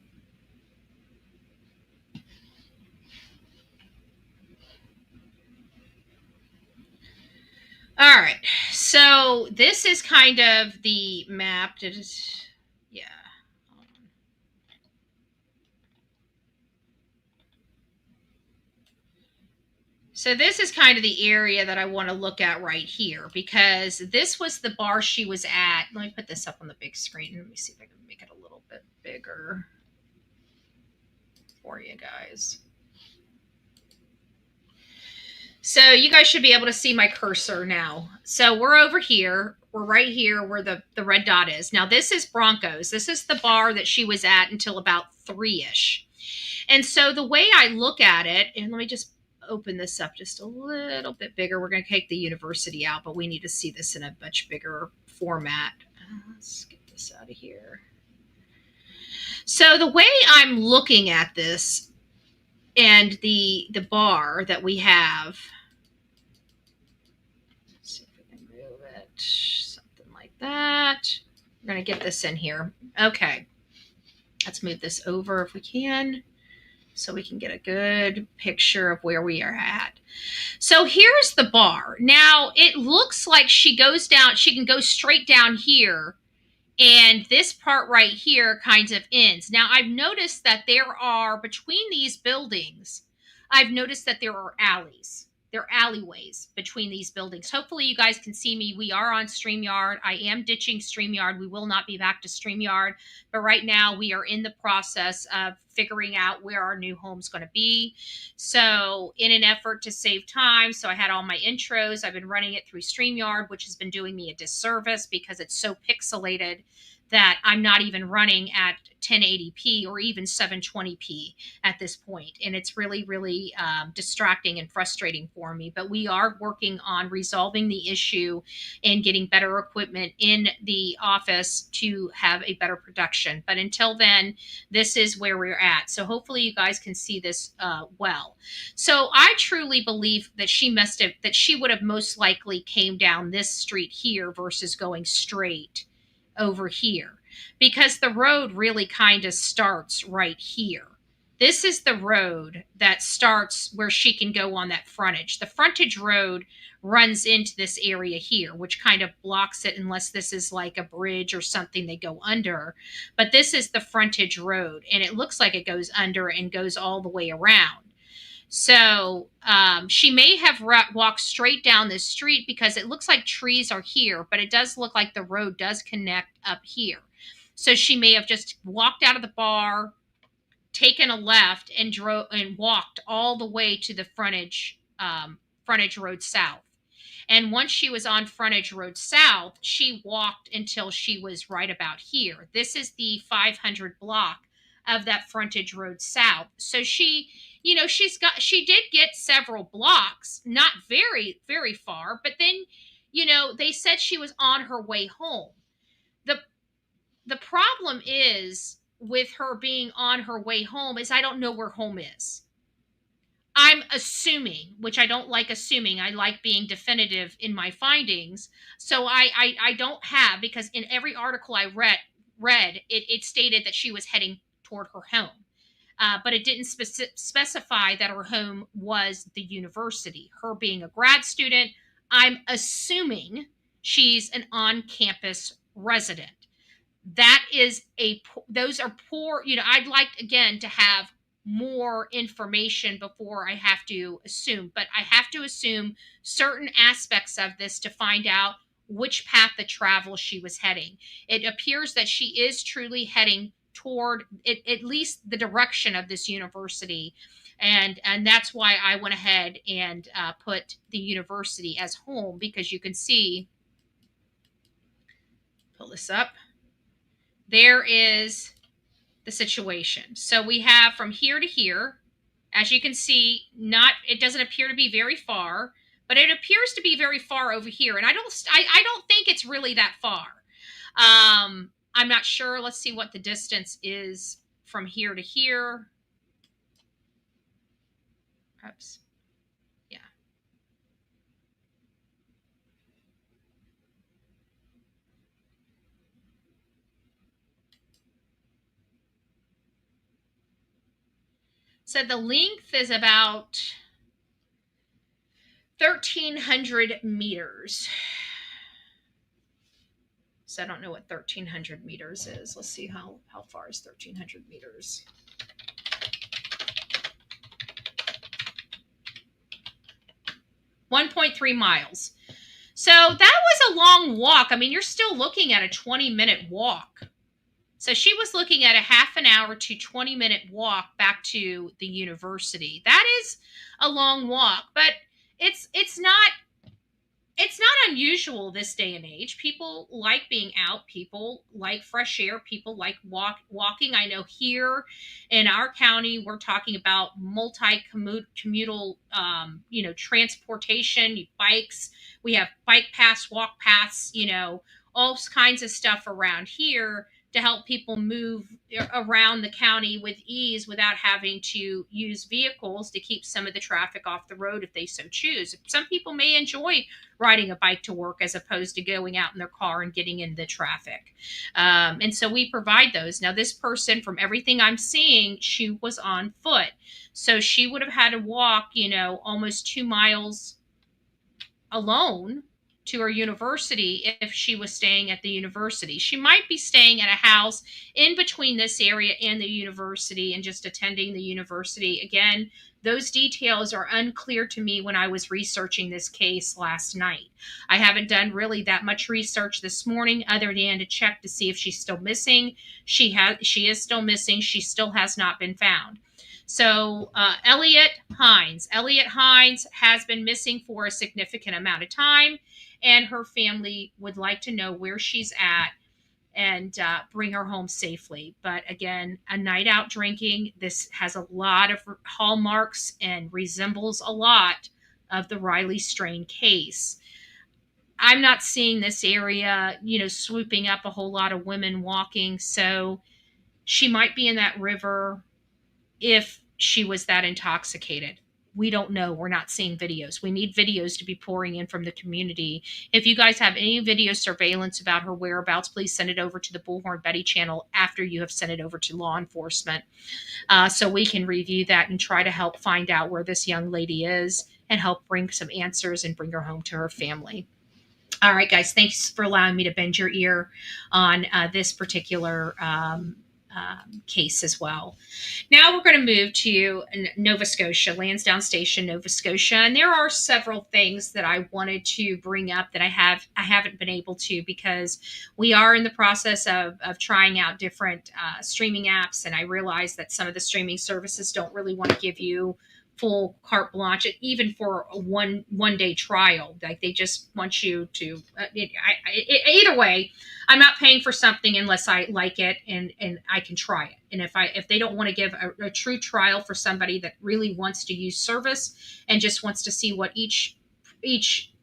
All right. So this is kind of the map. Yeah. So this is kind of the area that I want to look at right here, because this was the bar she was at. Let me put this up on the big screen. Let me see if I can make it a little bit bigger for you guys. So you guys should be able to see my cursor now. So we're over here. We're right here where the red dot is. Now this is Broncos. This is the bar that she was at until about 3-ish. And so the way I look at it, and let me just open this up just a little bit bigger. We're going to take the university out, but we need to see this in a much bigger format. Let's get this out of here. So the way I'm looking at this and the bar that we have, let's see if we can move it, something like that. We're going to get this in here. Okay. Let's move this over if we can, so we can get a good picture of where we are at. So here's the bar. Now it looks like she goes down, she can go straight down here, and this part right here kind of ends. Now I've noticed that there are, between these buildings, I've noticed that there are alleys. There are alleyways between these buildings. Hopefully you guys can see me. We are on StreamYard. I am ditching StreamYard. We will not be back to StreamYard. But right now we are in the process of figuring out where our new home's going to be. So in an effort to save time, so I had all my intros. I've been running it through StreamYard, which has been doing me a disservice because it's so pixelated that I'm not even running at 1080p or even 720p at this point. And it's really, really distracting and frustrating for me. But we are working on resolving the issue and getting better equipment in the office to have a better production. But until then, this is where we're at. So hopefully you guys can see this well. So I truly believe that she would have most likely came down this street here versus going straight over here, because the road really kind of starts right here. This is the road that starts where she can go on that frontage. The frontage road runs into this area here, which kind of blocks it unless this is like a bridge or something they go under. But this is the frontage road, and it looks like it goes under and goes all the way around. So she may have walked straight down this street because it looks like trees are here, but it does look like the road does connect up here. So she may have just walked out of the bar, taken a left, and walked all the way to the frontage road south. And once she was on frontage road south, she walked until she was right about here. This is the 500 block of that frontage road south. So she did get several blocks, not very, very far, but then, they said she was on her way home. The problem is with her being on her way home is I don't know where home is. I'm assuming, which I don't like assuming. I like being definitive in my findings. So I don't have, because in every article I read, it stated that she was heading toward her home. But it didn't specify that her home was the university. Her being a grad student, I'm assuming she's an on-campus resident. Those are poor, I'd like, again, to have more information before I have to assume, but I have to assume certain aspects of this to find out which path of travel she was heading. It appears that she is truly heading toward at least the direction of this university. And that's why I went ahead and put the university as home, because you can see, pull this up, there is the situation. So we have from here to here, as you can see, it doesn't appear to be very far, but it appears to be very far over here. And I don't think it's really that far. I'm not sure. Let's see what the distance is from here to here. Oops. Yeah. So the length is about 1,300 meters. So I don't know what 1,300 meters is. Let's see how far is 1,300 meters. .3 miles. So that was a long walk. I mean, you're still looking at a 20-minute walk. So she was looking at a half an hour to 20-minute walk back to the university. That is a long walk, but it's not unusual this day and age. People like being out. People like fresh air. People like walking. I know here in our county, we're talking about multi-commutal, transportation, bikes. We have bike paths, walk paths, all kinds of stuff around here to help people move around the county with ease without having to use vehicles to keep some of the traffic off the road if they so choose. Some people may enjoy riding a bike to work as opposed to going out in their car and getting in the traffic. And so we provide those. Now, this person, from everything I'm seeing, she was on foot. So she would have had to walk, almost 2 miles alone to her university if she was staying at the university. She might be staying at a house in between this area and the university and just attending the university. Again, those details are unclear to me when I was researching this case last night. I haven't done really that much research this morning other than to check to see if she's still missing. She is still missing. She still has not been found. So Elliot Hines has been missing for a significant amount of time, and her family would like to know where she's at and bring her home safely. But again, a night out drinking, this has a lot of hallmarks and resembles a lot of the Riley Strain case. I'm not seeing this area, swooping up a whole lot of women walking. So she might be in that river if she was that intoxicated. We don't know. We're not seeing videos. We need videos to be pouring in from the community. If you guys have any video surveillance about her whereabouts, please send it over to the Bullhorn Betty channel after you have sent it over to law enforcement, so we can review that and try to help find out where this young lady is and help bring some answers and bring her home to her family. All right, guys, thanks for allowing me to bend your ear on this particular case as well. Now we're going to move to Nova Scotia, Lansdowne Station, Nova Scotia, and there are several things that I wanted to bring up that I haven't been able to, because we are in the process of trying out different streaming apps, and I realize that some of the streaming services don't really want to give you full carte blanche, even for a one day trial. Like, they just want you to either way, I'm not paying for something unless I like it and I can try it. And if they don't want to give a true trial for somebody that really wants to use service and just wants to see what each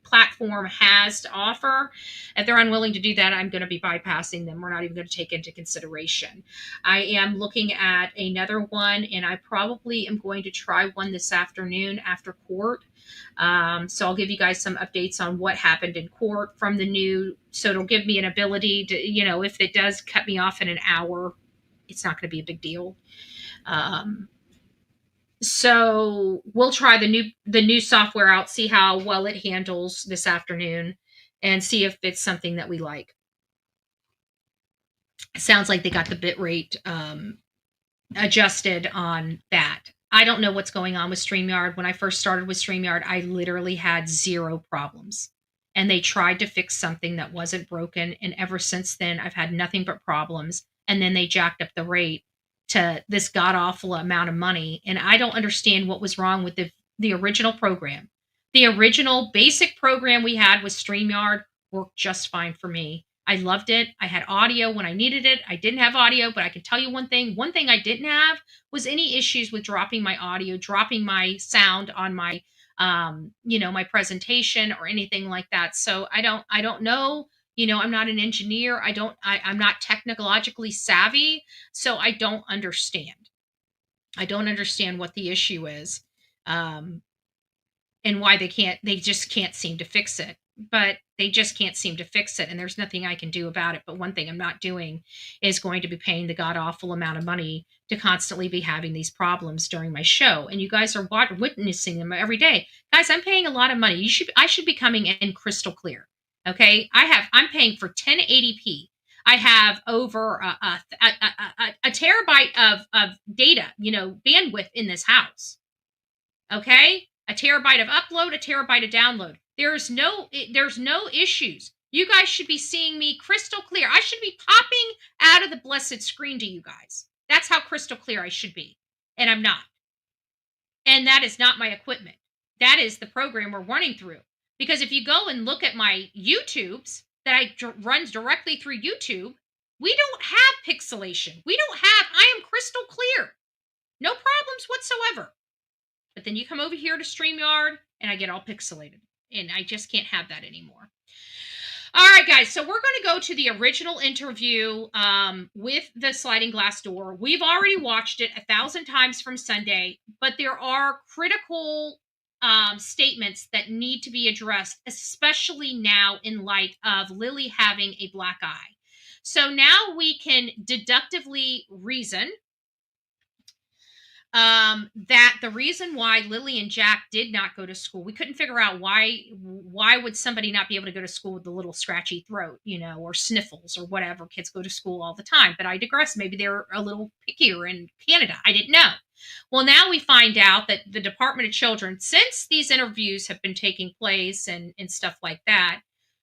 platform has to offer, if they're unwilling to do that, I'm going to be bypassing them. We're not even going to take into consideration. I am looking at another one, and I probably am going to try one this afternoon after court. So I'll give you guys some updates on what happened in court from the new. So it'll give me an ability to, if it does cut me off in an hour, it's not going to be a big deal. So we'll try the new software out, see how well it handles this afternoon, and see if it's something that we like. It sounds like they got the bit rate adjusted on that. I don't know what's going on with StreamYard. When I first started with StreamYard, I literally had 0 problems. And they tried to fix something that wasn't broken. And ever since then, I've had nothing but problems. And then they jacked up the rate to this god-awful amount of money. And I don't understand what was wrong with the original program. The original basic program we had with StreamYard worked just fine for me. I loved it. I had audio when I needed it. I didn't have audio, but I can tell you one thing. One thing I didn't have was any issues with dropping my audio, dropping my sound on my, my presentation or anything like that. So I don't know. I'm not an engineer. I'm not technologically savvy. So I don't understand. I don't understand what the issue is, and why they just can't seem to fix it. But they just can't seem to fix it, and there's nothing I can do about it. But one thing I'm not doing is going to be paying the god-awful amount of money to constantly be having these problems during my show. And you guys are witnessing them every day. Guys, I'm paying a lot of money. I should be coming in crystal clear. Okay? I'm paying for 1080p. I have over a terabyte of data, bandwidth in this house. Okay? A terabyte of upload, a terabyte of download. There's no issues. You guys should be seeing me crystal clear. I should be popping out of the blessed screen to you guys. That's how crystal clear I should be. And I'm not. And that is not my equipment. That is the program we're running through. Because if you go and look at my YouTubes that runs directly through YouTube, we don't have pixelation. I am crystal clear. No problems whatsoever. But then you come over here to StreamYard and I get all pixelated. And I just can't have that anymore. All right, guys. So we're going to go to the original interview with the sliding glass door. We've already watched it 1,000 times from Sunday, but there are critical statements that need to be addressed, especially now in light of Lily having a black eye. So now we can deductively reason that the reason why Lily and Jack did not go to school, we couldn't figure out why would somebody not be able to go to school with the little scratchy throat, or sniffles or whatever. Kids go to school all the time, but I digress. Maybe they're a little pickier in Canada. I didn't know. Well, now we find out that the Department of Children, since these interviews have been taking place and stuff like that,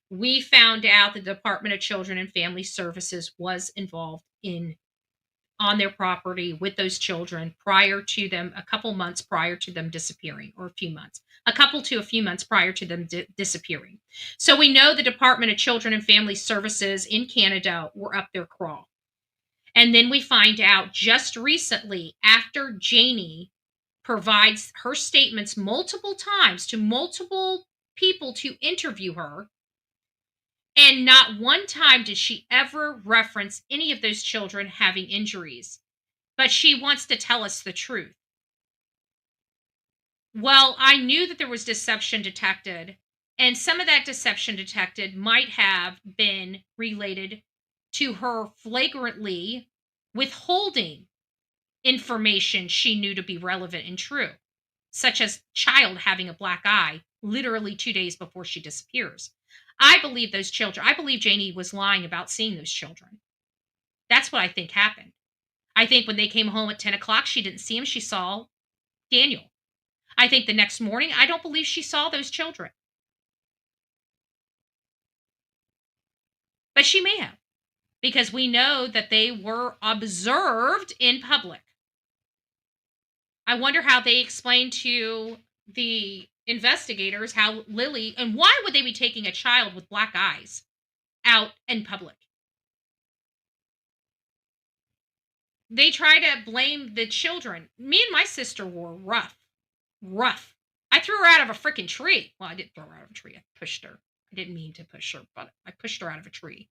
we found out the Department of Children and Family Services was involved in on their property with those children prior to them, a couple months prior to them disappearing, or a few months, a few months prior to them disappearing. So we know the Department of Children and Family Services in Canada were up their crawl. And then we find out just recently, after Janie provides her statements multiple times to multiple people to interview her, and not one time did she ever reference any of those children having injuries. But she wants to tell us the truth. Well, I knew that there was deception detected, and some of that deception detected might have been related to her flagrantly withholding information she knew to be relevant and true, such as child having a black eye literally 2 days before she disappears. I believe those children, I believe Janie was lying about seeing those children. That's what I think happened. I think when they came home at 10 o'clock, she didn't see him. She saw Daniel. I think the next morning, I don't believe she saw those children. But she may have, because we know that they were observed in public. I wonder how they explained to the investigators how Lilly, and why would they be taking a child with black eyes out in public? They try to blame the children. Me and my sister were rough. I threw her out of a freaking tree. Well, I didn't throw her out of a tree. I pushed her. I didn't mean to push her, but I pushed her out of a tree.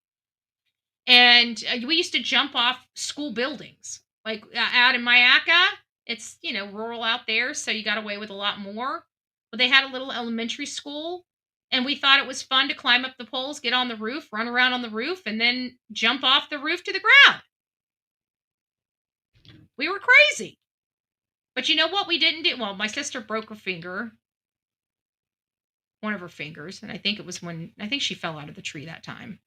And we used to jump off school buildings. Like out in Mayaka, it's, rural out there, so you got away with a lot more. But they had a little elementary school, and we thought it was fun to climb up the poles, get on the roof, run around on the roof, and then jump off the roof to the ground. We were crazy. But you know what we didn't do? Well, my sister broke her finger, one of her fingers, and I think she fell out of the tree that time.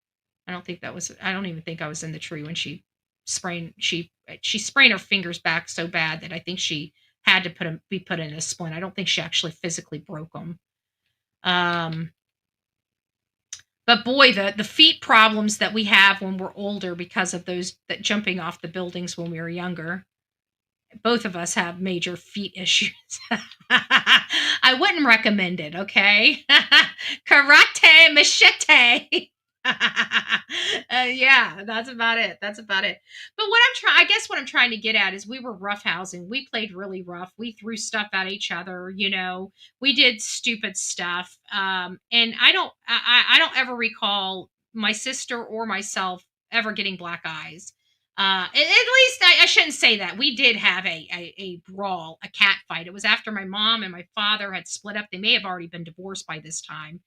I don't even think I was in the tree when she sprained her fingers back so bad that I think she had to be put in a splint. I don't think she actually physically broke them. But boy, the feet problems that we have when we're older because of that jumping off the buildings when we were younger. Both of us have major feet issues. I wouldn't recommend it, okay? Karate machete. Yeah, that's about it. But I guess what I'm trying to get at is we were roughhousing. We played really rough. We threw stuff at each other, we did stupid stuff. And I don't ever recall my sister or myself ever getting black eyes. At least I shouldn't say that. We did have a brawl, a cat fight. It was after my mom and my father had split up. They may have already been divorced by this time.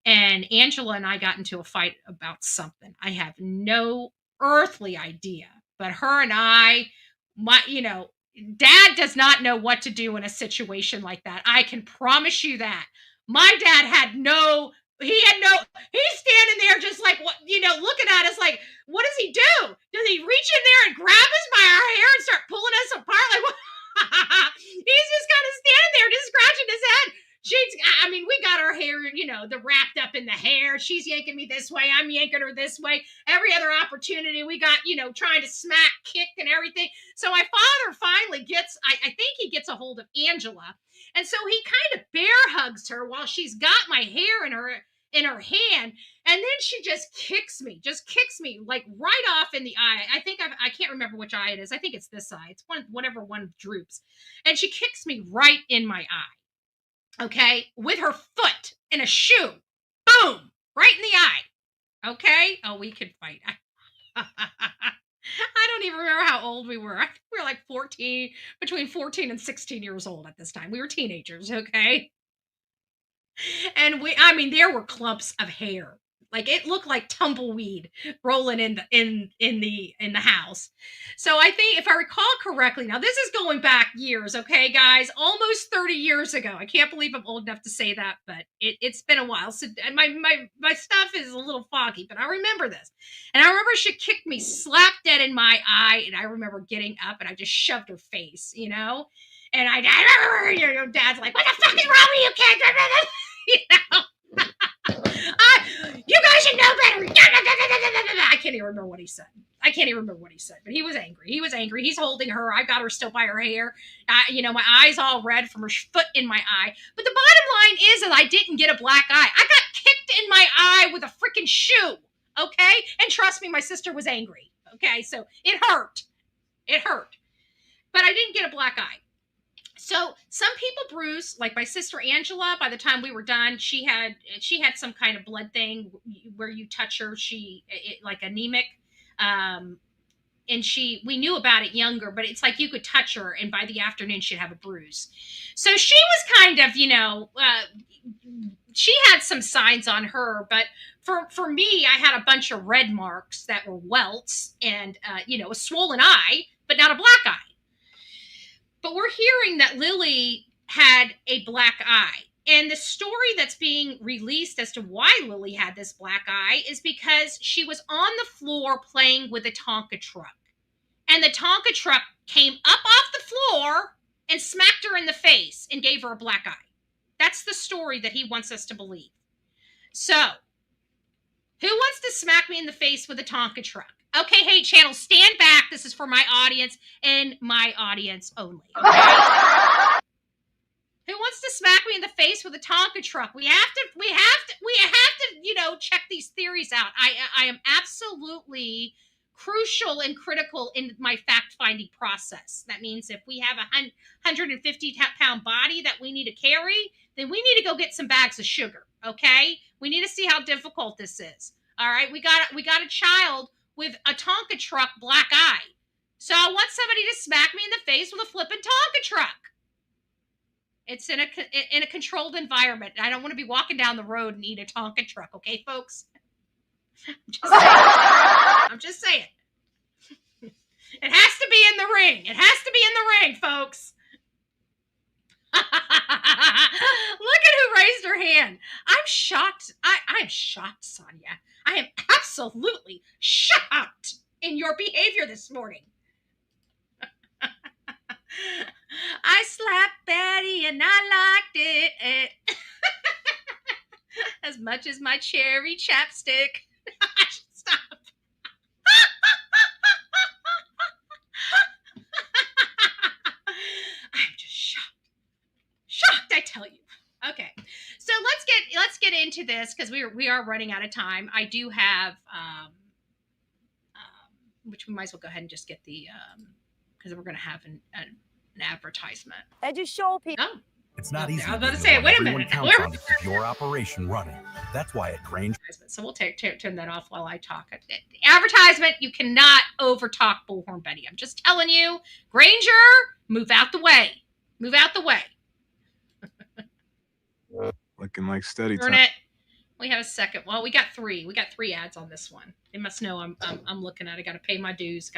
And Angela and I got into a fight about something. I have no earthly idea. But her and I, Dad does not know what to do in a situation like that. I can promise you that. My dad he's standing there just like, what, looking at us like, what does he do? Does he reach in there and grab us by our hair and start pulling us apart? Like, what? He's just kind of standing there, just scratching his head. We got our hair, the wrapped up in the hair. She's yanking me this way. I'm yanking her this way. Every other opportunity we got, trying to smack, kick and everything. So my father finally I think he gets a hold of Angela. And so he kind of bear hugs her while she's got my hair in her hand. And then she just kicks me like right off in the eye. I think I can't remember which eye it is. I think it's this eye. It's whatever one droops. And she kicks me right in my eye. Okay, with her foot in a shoe. Boom! Right in the eye. Okay? Oh, we could fight. I don't even remember how old we were. I think we were like between 14 and 16 years old at this time. We were teenagers, okay? And there were clumps of hair. Like it looked like tumbleweed rolling in the house. So I think if I recall correctly, now this is going back years, okay, guys, almost 30 years ago. I can't believe I'm old enough to say that, but it's been a while. So my stuff is a little foggy, but I remember this. And I remember she kicked me slap dead in my eye, and I remember getting up and I just shoved her face, And Dad's like, "What the fuck is wrong with you, kid?" You guys should know better. I can't even remember what he said. I can't even remember what he said, but he was angry. He was angry. He's holding her. I got her still by her hair. My eye's all red from her foot in my eye. But the bottom line is that I didn't get a black eye. I got kicked in my eye with a freaking shoe. Okay? And trust me, my sister was angry. Okay? So it hurt. It hurt. But I didn't get a black eye. So some people bruise, like my sister Angela, by the time we were done, she had some kind of blood thing where you touch her, like anemic. And we knew about it younger, but it's like you could touch her and by the afternoon she'd have a bruise. So she was kind of, she had some signs on her, but for me, I had a bunch of red marks that were welts and, a swollen eye, but not a black eye. But we're hearing that Lily had a black eye. And the story that's being released as to why Lily had this black eye is because she was on the floor playing with a Tonka truck. And the Tonka truck came up off the floor and smacked her in the face and gave her a black eye. That's the story that he wants us to believe. So, who wants to smack me in the face with a Tonka truck? Okay, hey, channel, stand back. This is for my audience and my audience only. Okay? Who wants to smack me in the face with a Tonka truck? We have to, check these theories out. I am absolutely crucial and critical in my fact-finding process. That means if we have a 150-pound body that we need to carry, then we need to go get some bags of sugar, okay? We need to see how difficult this is. All right, we got a child with a Tonka truck black eye. So I want somebody to smack me in the face with a flippin' Tonka truck. It's in a controlled environment. I don't want to be walking down the road and eat a Tonka truck, okay, folks? I'm just saying. It has to be in the ring. It has to be in the ring, folks. Look at who raised her hand. I'm shocked. I'm shocked, Sonia. I am absolutely shocked in your behavior this morning. I slapped Betty and I liked it. As much as my cherry chapstick. I should stop. I'm just shocked. Shocked, I tell you. Okay, so let's get into this because we are running out of time. I do have, which we might as well go ahead and just get the because we're going to have an advertisement. I just show people. Oh, it's not easy. I was about to say, wait a minute. Counts on to keep your operation running. That's why at Grange. So we'll turn that off while I talk. Advertisement. You cannot overtalk Bullhorn Betty. I'm just telling you, Granger, move out the way. Move out the way. Looking like steady time. Burnett, we have a second. Well, we got three. We got 3 ads on this one. They must know I'm looking at it. Got to pay my dues.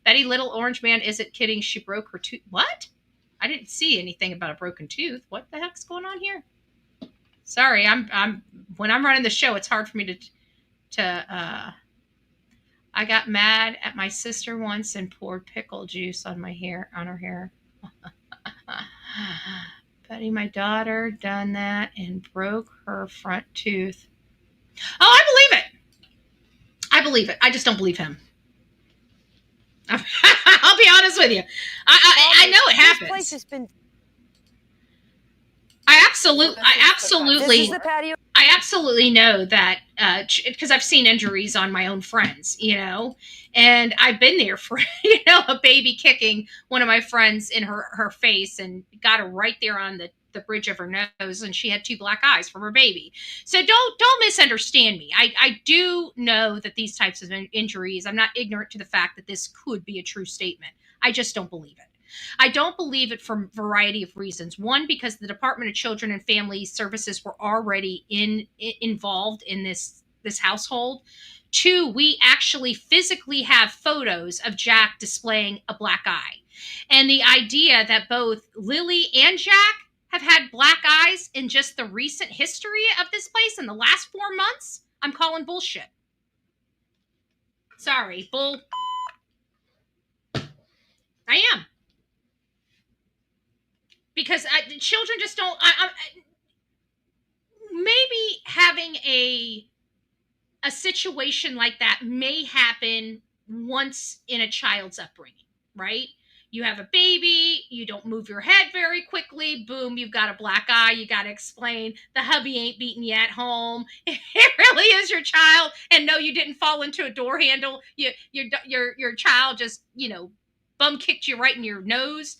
Betty Little Orange Man isn't kidding. She broke her tooth. What? I didn't see anything about a broken tooth. What the heck's going on here? Sorry, I'm when I'm running the show, it's hard for me to I got mad at my sister once and poured pickle juice on her hair. Betty, my daughter, done that and broke her front tooth. Oh, I believe it. I believe it. I just don't believe him. I'll be honest with you. I know it happens. This place has been. I absolutely. This is the patio. I absolutely know that because I've seen injuries on my own friends, and I've been there for, a baby kicking one of my friends in her face and got her right there on the bridge of her nose, and she had 2 black eyes from her baby. So don't misunderstand me. I do know that these types of injuries, I'm not ignorant to the fact that this could be a true statement. I just don't believe it. I don't believe it for a variety of reasons. One, because the Department of Children and Family Services were already involved in this household. 2, we actually physically have photos of Jack displaying a black eye. And the idea that both Lily and Jack have had black eyes in just the recent history of this place in the last 4 months, I'm calling bullshit. Sorry, bull. I am. Because children just don't. Maybe having a situation like that may happen once in a child's upbringing, right? You have a baby, you don't move your head very quickly, boom, you've got a black eye, you got to explain the hubby ain't beating you at home. It really is your child, and no, you didn't fall into a door handle. Your child just, bum kicked you right in your nose,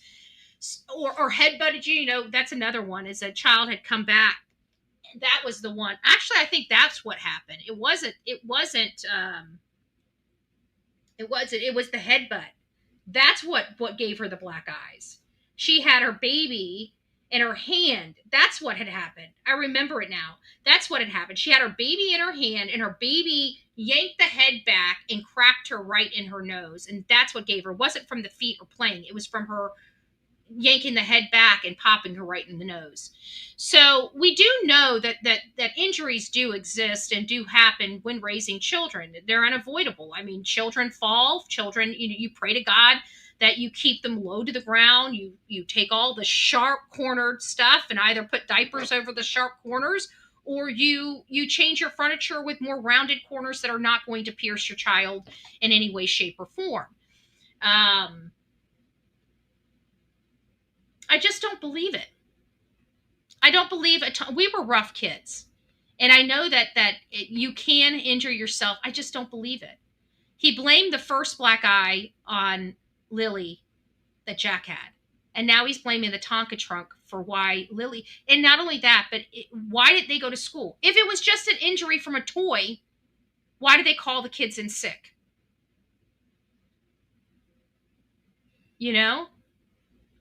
or head butted you. That's another one, is a child had come back. That was the one. Actually, I think that's what happened. It was the headbutt. That's what gave her the black eyes. She had her baby in her hand. That's what had happened. I remember it now. That's what had happened. She had her baby in her hand, and her baby yanked the head back and cracked her right in her nose. And that's what gave her. It wasn't from the feet or playing. It was from her yanking the head back and popping her right in the nose. So we do know that injuries do exist and do happen when raising children. They're unavoidable. I mean, children fall. Children, you pray to God that you keep them low to the ground. You take all the sharp cornered stuff and either put diapers over the sharp corners, or you change your furniture with more rounded corners that are not going to pierce your child in any way, shape, or form. I just don't believe it. I don't believe it. We were rough kids. And I know that you can injure yourself. I just don't believe it. He blamed the first black eye on Lily that Jack had. And now he's blaming the Tonka trunk for why Lily. And not only that, but why did they go to school? If it was just an injury from a toy, why did they call the kids in sick?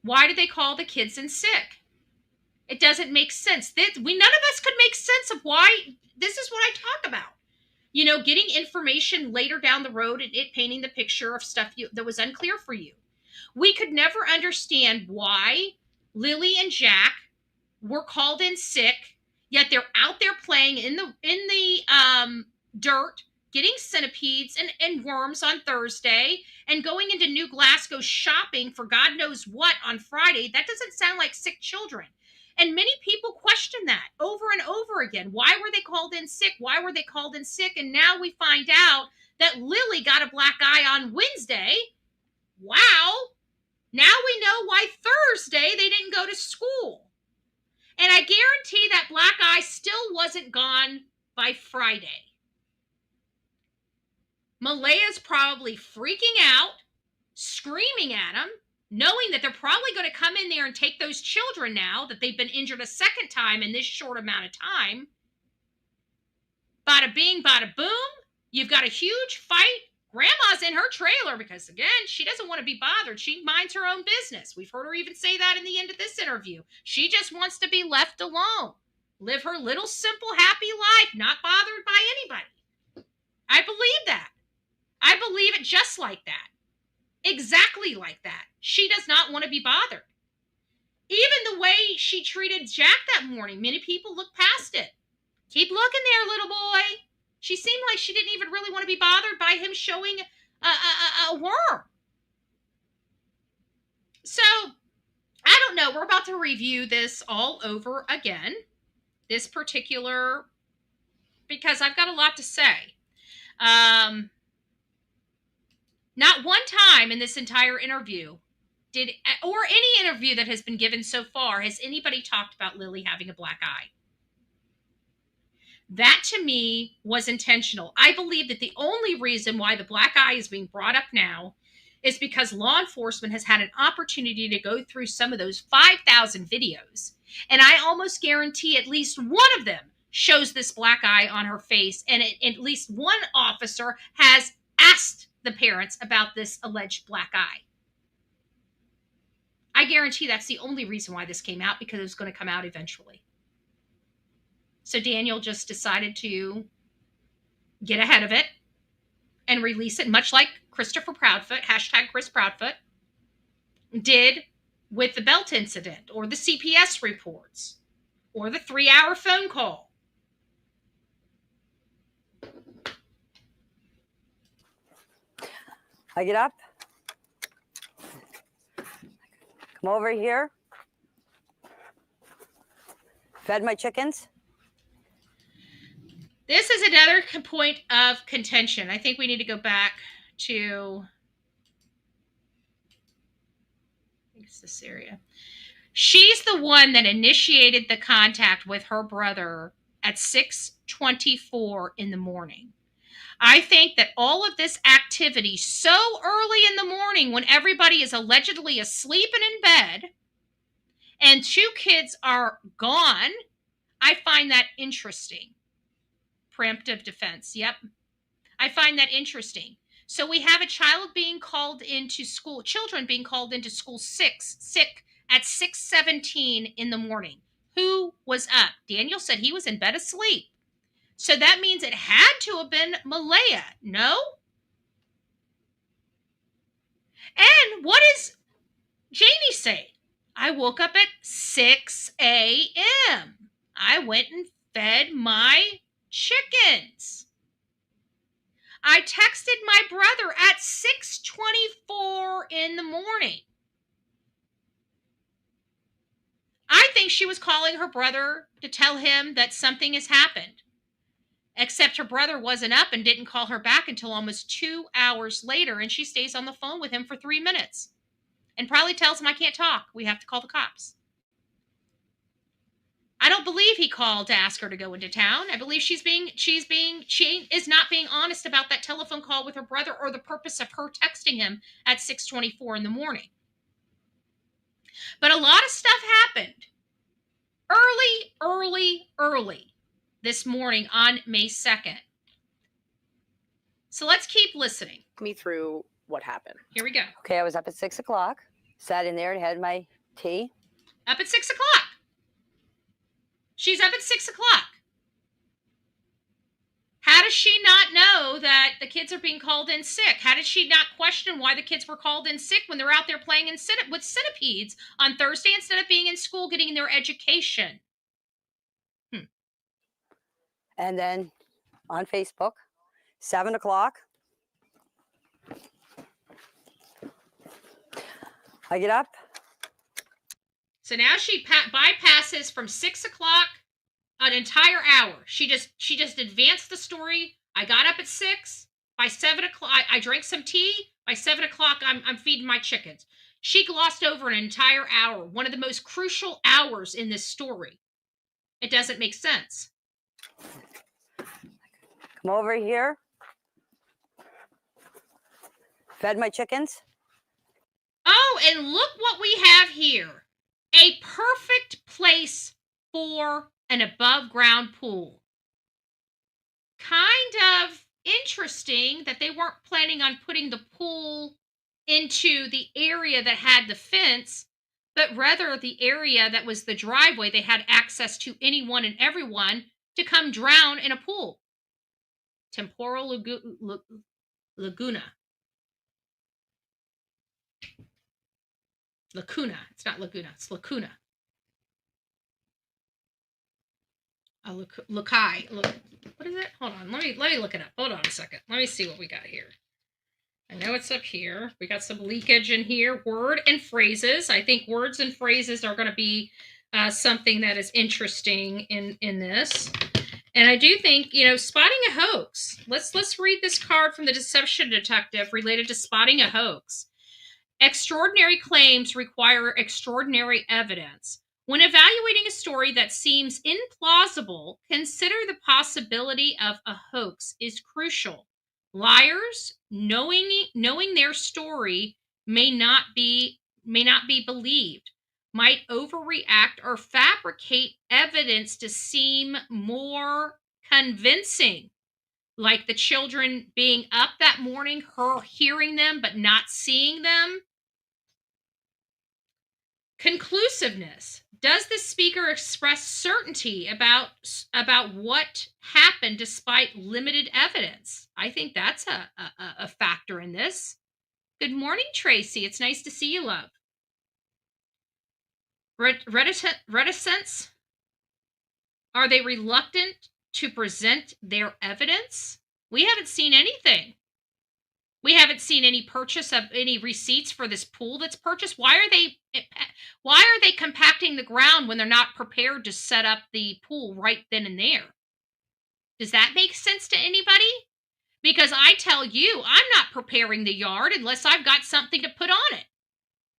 Why did they call the kids in sick? It doesn't make sense. None of us could make sense of why. This is what I talk about. Getting information later down the road and it painting the picture of stuff that was unclear for you. We could never understand why Lily and Jack were called in sick, yet they're out there playing in the dirt, getting centipedes and worms on Thursday, and going into New Glasgow shopping for God knows what on Friday. That doesn't sound like sick children. And many people question that over and over again. Why were they called in sick? Why were they called in sick? And now we find out that Lily got a black eye on Wednesday. Wow. Now we know why Thursday they didn't go to school. And I guarantee that black eye still wasn't gone by Friday. Malehya's probably freaking out, screaming at him, knowing that they're probably going to come in there and take those children now that they've been injured a second time in this short amount of time. Bada bing, bada boom. You've got a huge fight. Grandma's in her trailer because, again, she doesn't want to be bothered. She minds her own business. We've heard her even say that in the end of this interview. She just wants to be left alone. Live her little, simple, happy life, not bothered by anybody. I believe that. I believe it just like that. Exactly like that. She does not want to be bothered. Even the way she treated Jack that morning, many people look past it. Keep looking there, little boy. She seemed like she didn't even really want to be bothered by him showing a worm. So, I don't know. We're about to review this all over again. This particular, because I've got a lot to say. Not one time in this entire interview or any interview that has been given so far, has anybody talked about Lily having a black eye. That to me was intentional. I believe that the only reason why the black eye is being brought up now is because law enforcement has had an opportunity to go through some of those 5,000 videos. And I almost guarantee at least one of them shows this black eye on her face. And at least one officer has asked the parents about this alleged black eye. I guarantee that's the only reason why this came out, because it was going to come out eventually. So Daniel just decided to get ahead of it and release it, much like Christopher Proudfoot, hashtag Chris Proudfoot, did with the belt incident, or the CPS reports, or the 3-hour phone call. I get up, come over here, fed my chickens. This is another point of contention. I think we need to go back to, I think it's this area. She's the one that initiated the contact with her brother at 6:24 in the morning. I think that all of this activity so early in the morning when everybody is allegedly asleep and in bed and 2 kids are gone, I find that interesting. Preemptive defense. Yep. I find that interesting. So we have a child being called into school, children being called into school sick at 6:17 in the morning. Who was up? Daniel said he was in bed asleep. So that means it had to have been Malehya. No? And what does Janie say? I woke up at 6 a.m. I went and fed my chickens. I texted my brother at 6:24 in the morning. I think she was calling her brother to tell him that something has happened. Except her brother wasn't up and didn't call her back until almost 2 hours later, and she stays on the phone with him for 3 minutes. And probably tells him, I can't talk. We have to call the cops. I don't believe he called to ask her to go into town. I believe she is not being honest about that telephone call with her brother or the purpose of her texting him at 6:24 in the morning. But a lot of stuff happened early this morning on May 2nd. So let's keep listening. Me through what happened. Here we go. Okay, I was up at 6 o'clock, sat in there and had my tea. Up at 6 o'clock. She's up at 6 o'clock. How does she not know that the kids are being called in sick? How did she not question why the kids were called in sick when they're out there playing with centipedes on Thursday instead of being in school getting their education? And then on Facebook, 7 o'clock, I get up. So now she bypasses from 6 o'clock an entire hour. She just advanced the story. I got up at 6. By 7 o'clock, I drank some tea. By 7 o'clock, I'm feeding my chickens. She glossed over an entire hour, one of the most crucial hours in this story. It doesn't make sense. Come over here. Fed my chickens. Oh, and look what we have here. A perfect place for an above-ground pool. Kind of interesting that they weren't planning on putting the pool into the area that had the fence, but rather the area that was the driveway they had access to anyone and everyone to come drown in a pool. Temporal Laguna. Lacuna. It's not Laguna. It's Lacuna. Lakai. What is it? Hold on. Let me look it up. Hold on a second. Let me see what we got here. I know it's up here. We got some leakage in here. Word and phrases. I think words and phrases are going to be something that is interesting in this. And I do think, spotting a hoax. Let's read this card from the deception detective related to spotting a hoax. Extraordinary claims require extraordinary evidence. When evaluating a story that seems implausible, consider the possibility of a hoax is crucial. Liars, knowing their story may not be believed, might overreact or fabricate evidence to seem more convincing. Like the children being up that morning, her hearing them but not seeing them. Conclusiveness. Does the speaker express certainty about what happened despite limited evidence? I think that's a factor in this. Good morning, Tracy. It's nice to see you, love. Reticence? Are they reluctant to present their evidence? We haven't seen anything. We haven't seen any purchase of any receipts for this pool that's purchased. Why are they compacting the ground when they're not prepared to set up the pool right then and there? Does that make sense to anybody? Because I tell you, I'm not preparing the yard unless I've got something to put on it.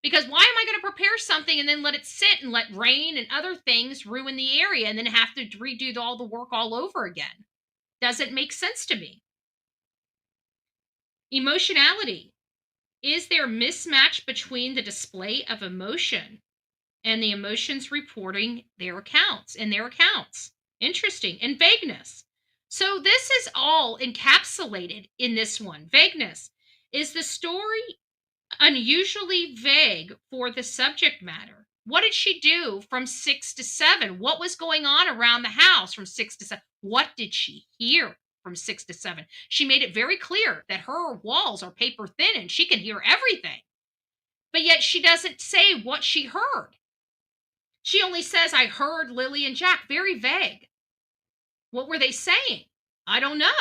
Because why am I going to prepare something and then let it sit and let rain and other things ruin the area and then have to redo all the work all over again? Doesn't make sense to me. Emotionality. Is there mismatch between the display of emotion and the emotions reporting their accounts? Interesting. And vagueness. So this is all encapsulated in this one. Vagueness. Is the story unusually vague for the subject matter? What did she do from 6 to 7? What was going on around the house from 6 to 7? What did she hear from 6 to 7? She made it very clear that her walls are paper thin and she can hear everything. But yet she doesn't say what she heard. She only says, I heard Lilly and Jack. Very vague. What were they saying? I don't know.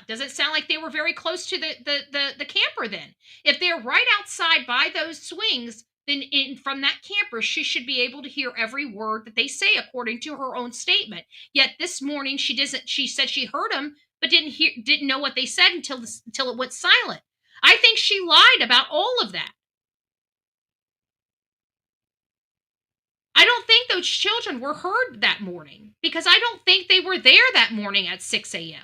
Does it sound like they were very close to the camper then? If they're right outside by those swings, then from that camper, she should be able to hear every word that they say according to her own statement. Yet this morning she said she heard them, but didn't know what they said until it went silent. I think she lied about all of that. I don't think those children were heard that morning because I don't think they were there that morning at 6 a.m.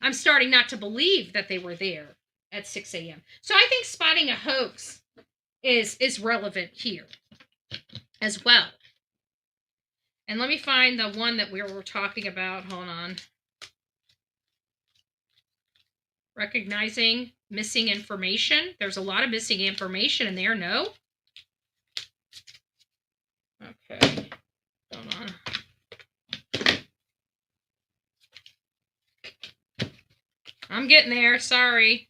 I'm starting not to believe that they were there at 6 a.m. So I think spotting a hoax is relevant here as well. And let me find the one that we were talking about. Hold on. Recognizing missing information. There's a lot of missing information in there, no? Okay. Hold on. I'm getting there. Sorry.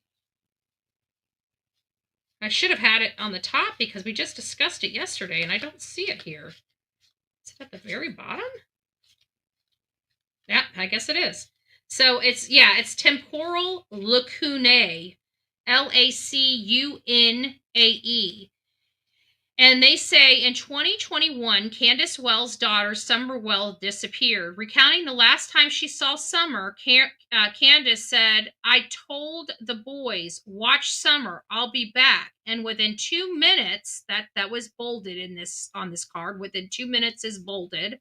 I should have had it on the top because we just discussed it yesterday and I don't see it here. Is it at the very bottom? Yeah, I guess it is. So it's temporal lacunae. Lacunae. And they say in 2021, Candace Wells' daughter, Summer Wells, disappeared. Recounting the last time she saw Summer, Candace said, I told the boys, watch Summer, I'll be back. And within 2 minutes, that was bolded on this card, within 2 minutes is bolded,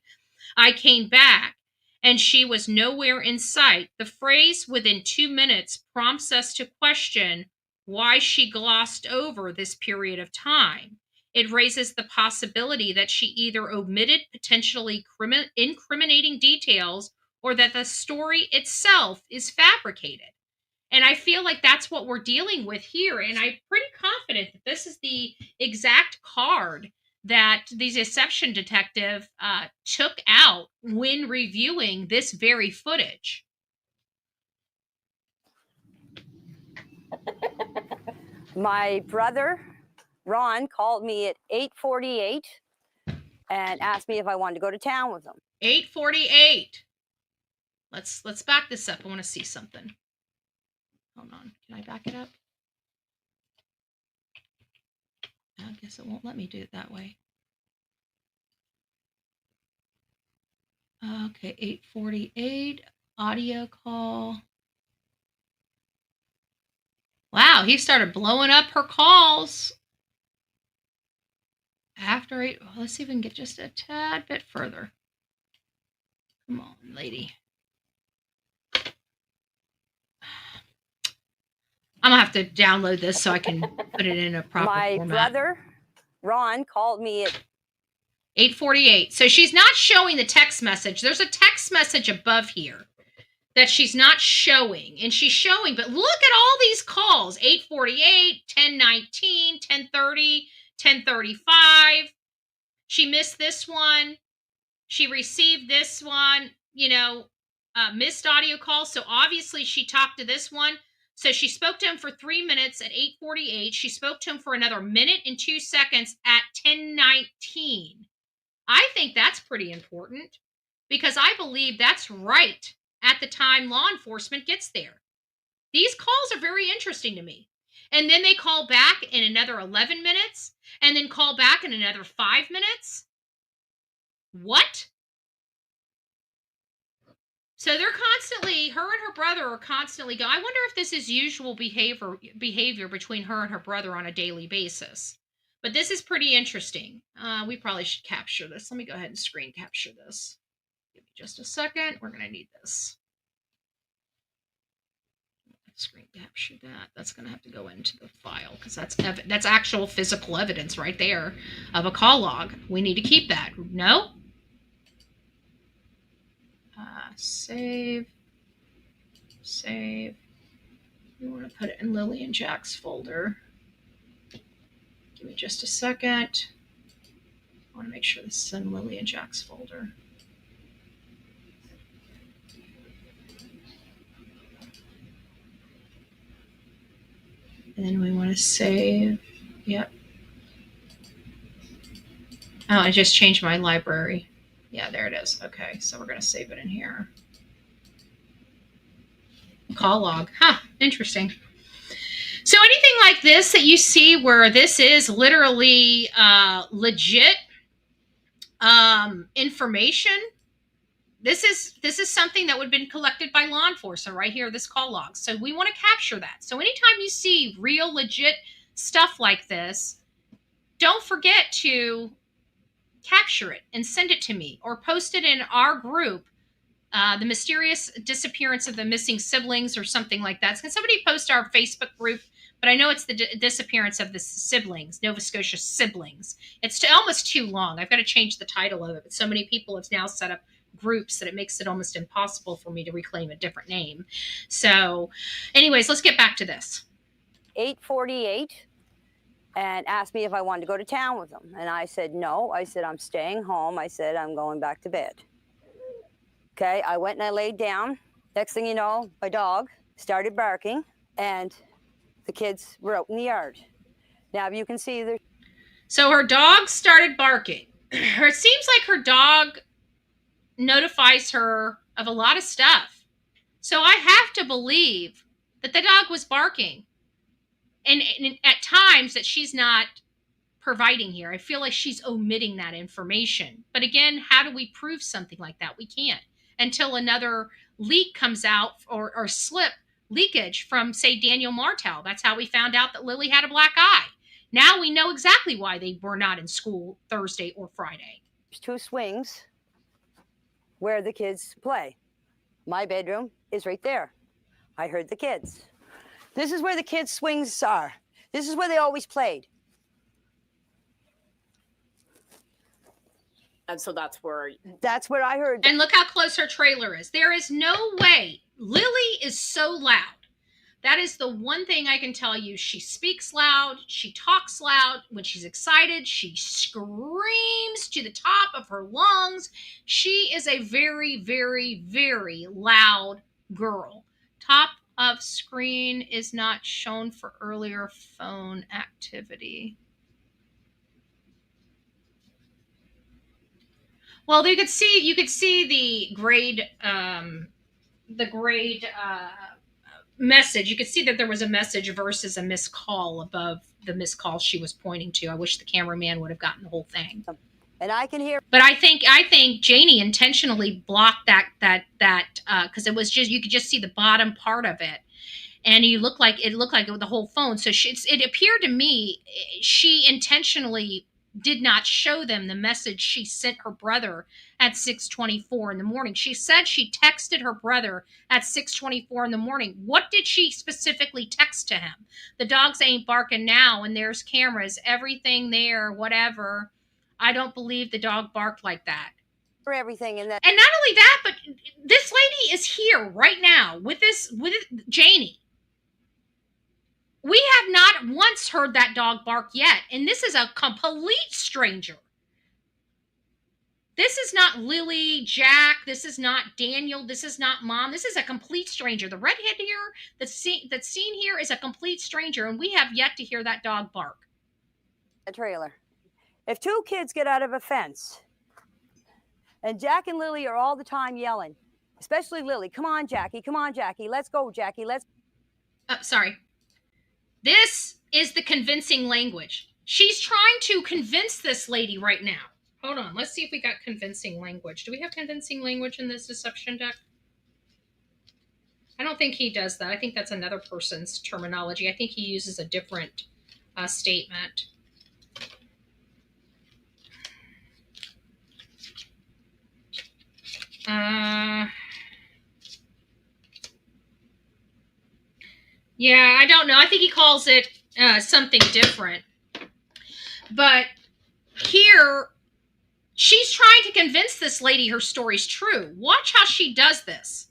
I came back and she was nowhere in sight. The phrase within 2 minutes prompts us to question why she glossed over this period of time. It raises the possibility that she either omitted potentially incriminating details or that the story itself is fabricated. And I feel like that's what we're dealing with here. And I'm pretty confident that this is the exact card that the deception detective took out when reviewing this very footage. My brother Ron called me at 8:48 and asked me if I wanted to go to town with him. 8:48. Let's back this up. I want to see something. Hold on. Can I back it up? I guess it won't let me do it that way. Okay, 8:48. Audio call. Wow, he started blowing up her calls. After 8, let's see if we can get just a tad bit further. Come on, lady. I'm gonna have to download this so I can put it in a proper My format. brother, Ron, called me at 8:48. So she's not showing the text message. There's a text message above here that she's not showing. And she's showing, but look at all these calls. 8:48, 10:19, 10:30, 10:35. She missed this one. She received this one, missed audio call. So obviously she talked to this one. So she spoke to him for 3 minutes at 8:48. She spoke to him for another minute and 2 seconds at 10:19. I think that's pretty important because I believe that's right at the time law enforcement gets there. These calls are very interesting to me. And then they call back in another 11 minutes and then call back in another 5 minutes. What? So they're constantly, her and her brother are constantly going. I wonder if this is usual behavior between her and her brother on a daily basis. But this is pretty interesting. We probably should capture this. Let me go ahead and screen capture this. Give me just a second. We're going to need this. Screen capture that. That's going to have to go into the file because that's actual physical evidence right there of a call log. We need to keep that. No? Save. We want to put it in Lilly and Jack's folder. Give me just a second. I want to make sure this is in Lilly and Jack's folder. And then we want to save. Yep. Oh, I just changed my library. Yeah, there it is. Okay, so we're going to save it in here. Call log. Interesting. So anything like this that you see where this is literally legit information, this is something that would have been collected by law enforcement right here, this call log. So we want to capture that. So anytime you see real legit stuff like this, don't forget to capture it and send it to me or post it in our group. The mysterious disappearance of the missing siblings or something like that. Can somebody post our Facebook group? But I know it's the disappearance of the siblings, Nova Scotia siblings. It's almost too long. I've got to change the title of it. But so many people have now set up groups that it makes it almost impossible for me to reclaim a different name. So anyways, let's get back to this. 8:48 and asked me if I wanted to go to town with them. And I said, no. I said, I'm staying home. I said, I'm going back to bed. Okay, I went and I laid down. Next thing you know, my dog started barking and the kids were out in the yard. Now, you can see there. So her dog started barking. It seems like her dog notifies her of a lot of stuff. So I have to believe that the dog was barking. And at times that she's not providing here. I feel like she's omitting that information. But again, how do we prove something like that? We can't until another leak comes out or slip leakage from, say, Daniel Martell. That's how we found out that Lily had a black eye. Now we know exactly why they were not in school Thursday or Friday. There's 2 swings where the kids play. My bedroom is right there. I heard the kids. This is where the kids' swings are. This is where they always played. And so that's where I heard. And look how close her trailer is. There is no way. Lily is so loud. That is the one thing I can tell you. She speaks loud. She talks loud. When she's excited, she screams to the top of her lungs. She is a very, very, very loud girl. Top of screen is not shown for earlier phone activity. Well, you could see the grade message. You could see that there was a message versus a missed call above the missed call she was pointing to. I wish the cameraman would have gotten the whole thing. And I can hear. But I think Janie intentionally blocked that because it was just, you could just see the bottom part of it, and it looked like the whole phone. So it appeared to me she intentionally did not show them the message she sent her brother at 6:24 in the morning. She said she texted her brother at 6:24 in the morning. What did she specifically text to him? The dogs ain't barking now, and there's cameras, everything there, whatever. I don't believe the dog barked like that. For everything in that. And not only that, but this lady is here right now with Janie. We have not once heard that dog bark yet. And this is a complete stranger. This is not Lily, Jack. This is not Daniel. This is not Mom. This is a complete stranger. The redhead here that's seen here is a complete stranger. And we have yet to hear that dog bark. A trailer. If 2 kids get out of a fence, and Jack and Lily are all the time yelling, especially Lily, come on, Jackie, let's go, Jackie, let's. Sorry. This is the convincing language. She's trying to convince this lady right now. Hold on. Let's see if we got convincing language. Do we have convincing language in this deception deck? I don't think he does that. I think that's another person's terminology. I think he uses a different statement. Yeah, I don't know. I think he calls it something different. But here, she's trying to convince this lady her story's true. Watch how she does this.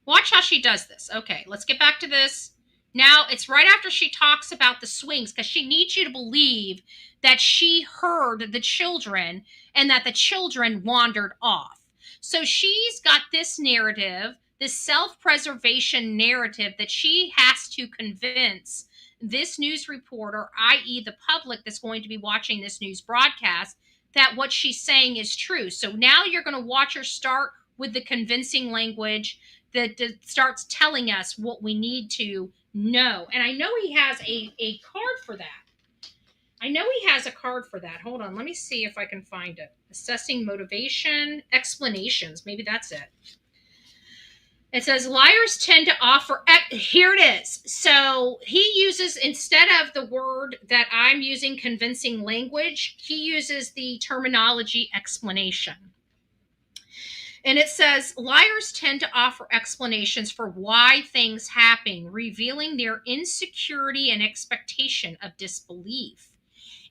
Watch how she does this. Okay, let's get back to this. Now, it's right after she talks about the swings, because she needs you to believe that she heard the children and that the children wandered off. So she's got this narrative, this self-preservation narrative that she has to convince this news reporter, i.e. the public that's going to be watching this news broadcast, that what she's saying is true. So now you're going to watch her start with the convincing language that starts telling us what we need to know. And I know he has a card for that. I know he has a card for that. Hold on. Let me see if I can find it. Assessing motivation, explanations. Maybe that's it. It says liars tend to offer, here it is. So he uses, instead of the word that I'm using, convincing language, he uses the terminology explanation. And it says, liars tend to offer explanations for why things happen, revealing their insecurity and expectation of disbelief.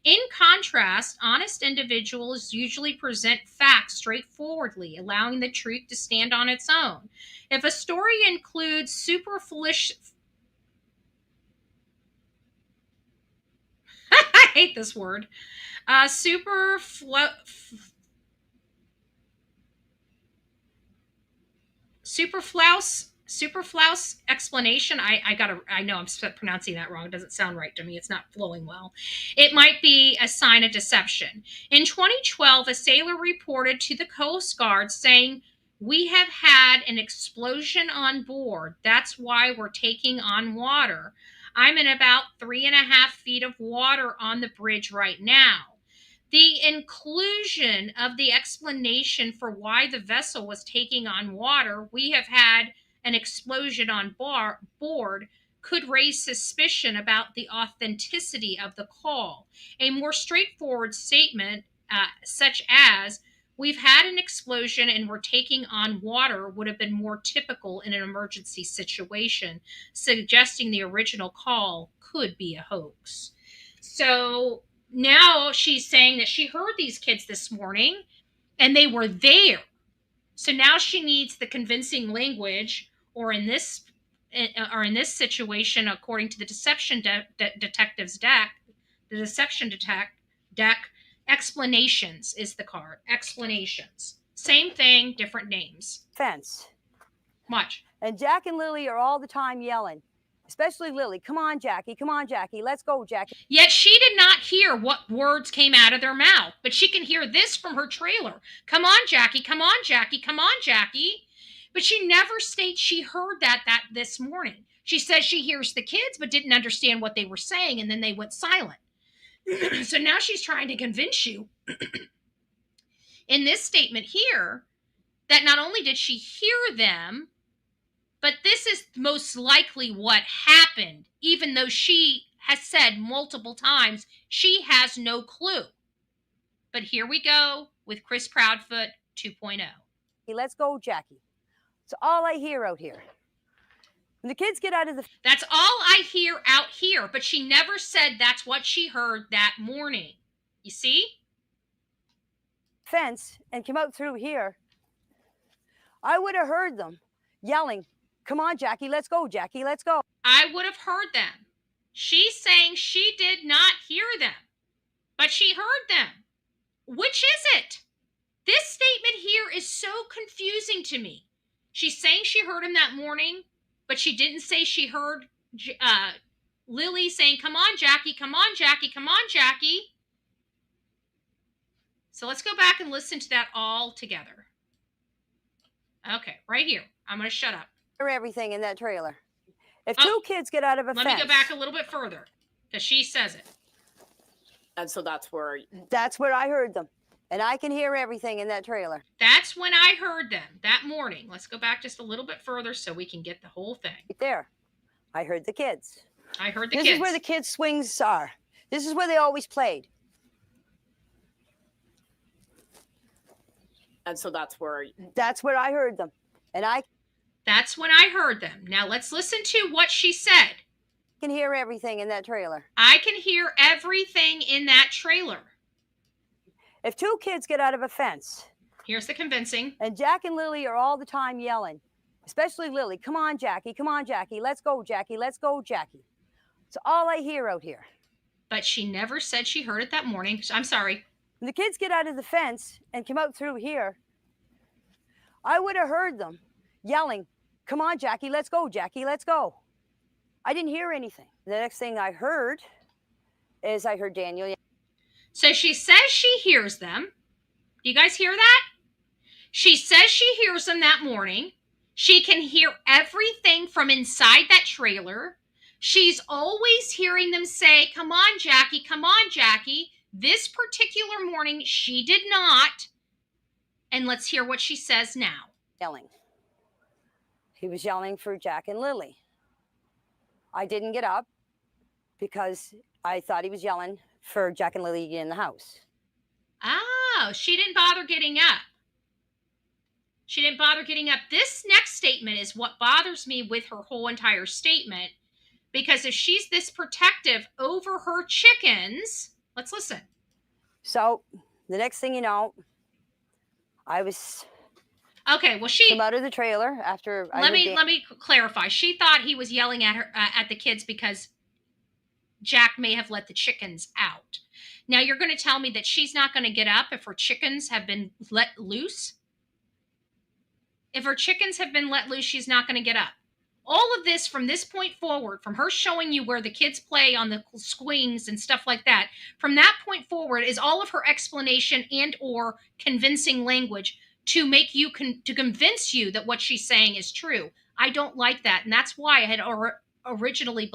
In contrast, honest individuals usually present facts straightforwardly, allowing the truth to stand on its own. If a story includes superfluous... I hate this word. Superfluous explanation. I know I'm pronouncing that wrong. It doesn't sound right to me. It's not flowing well. It might be a sign of deception. In 2012, a sailor reported to the Coast Guard saying, "We have had an explosion on board. That's why we're taking on water. I'm in about 3.5 feet of water on the bridge right now." The inclusion of the explanation for why the vessel was taking on water, "We have had an explosion on board," could raise suspicion about the authenticity of the call. A more straightforward statement, such as, "We've had an explosion and we're taking on water," would have been more typical in an emergency situation, suggesting the original call could be a hoax. So now she's saying that she heard these kids this morning and they were there. So now she needs the convincing language, or in this situation, according to the deception detective's deck, the deception deck, explanations is the card. Explanations. Same thing, different names. Fence. Much. And Jack and Lily are all the time yelling. Especially Lily. "Come on, Jackie. Come on, Jackie. Let's go, Jackie." Yet she did not hear what words came out of their mouth, but she can hear this from her trailer. "Come on, Jackie. Come on, Jackie. Come on, Jackie." But she never states she heard that this morning. She says she hears the kids, but didn't understand what they were saying, and then they went silent. So now she's trying to convince you in this statement here that not only did she hear them, but this is most likely what happened, even though she has said multiple times she has no clue. But here we go with Chris Proudfoot 2.0. "Let's go, Jackie." It's all I hear out here. When the kids get out of the... That's all I hear out here, but she never said that's what she heard that morning. You see? Fence and come out through here, I would have heard them yelling, "Come on, Jackie, let's go, Jackie, let's go." I would have heard them. She's saying she did not hear them, but she heard them. Which is it? This statement here is so confusing to me. She's saying she heard him that morning, but she didn't say she heard Lily saying, "Come on, Jackie, come on, Jackie, come on, Jackie." So let's go back and listen to that all together. Okay, right here. I'm going to shut up. Everything in that trailer. If two kids get out of a fence... Let me go back a little bit further, because she says it. And so that's where I heard them. And I can hear everything in that trailer. That's when I heard them that morning. Let's go back just a little bit further so we can get the whole thing. Right there. I heard the kids. I heard the This kids. is where the kids' swings are. This is where they always played. And so that's where I heard them. And I That's when I heard them. Now let's listen to what she said. can hear everything in that trailer. I can hear everything in that trailer. If two kids get out of a fence, here's the convincing, and Jack and Lily are all the time yelling, especially Lily, come on, Jackie, let's go, Jackie, let's go, Jackie. It's all I hear out here. But she never said she heard it that morning. I'm sorry. When the kids get out of the fence and come out through here, I would have heard them yelling, come on, Jackie, let's go, Jackie, let's go. I didn't hear anything. The next thing I heard is I heard Daniel. So she says she hears them. Do you guys hear that? She says she hears them that morning. She can hear everything from inside that trailer. She's always hearing them say, come on, Jackie, come on, Jackie. This particular morning, she did not. And let's hear what she says now. Yelling. He was yelling for Jack and Lily. I didn't get up because I thought he was yelling for Jack and Lily in the house. Oh, she didn't bother getting up. She didn't bother getting up. This next statement is what bothers me with her whole entire statement. Because if she's this protective over her chickens, let's listen. So the next thing you know, I was... Okay, well, she came out of the trailer after. Let me clarify. She thought he was yelling at her at the kids because Jack may have let the chickens out. Now you're going to tell me that she's not going to get up if her chickens have been let loose? If her chickens have been let loose, she's not going to get up. All of this from this point forward, from her showing you where the kids play on the swings and stuff like that, from that point forward is all of her explanation and or convincing language to make you to convince you that what she's saying is true. I don't like that. And that's why I had originally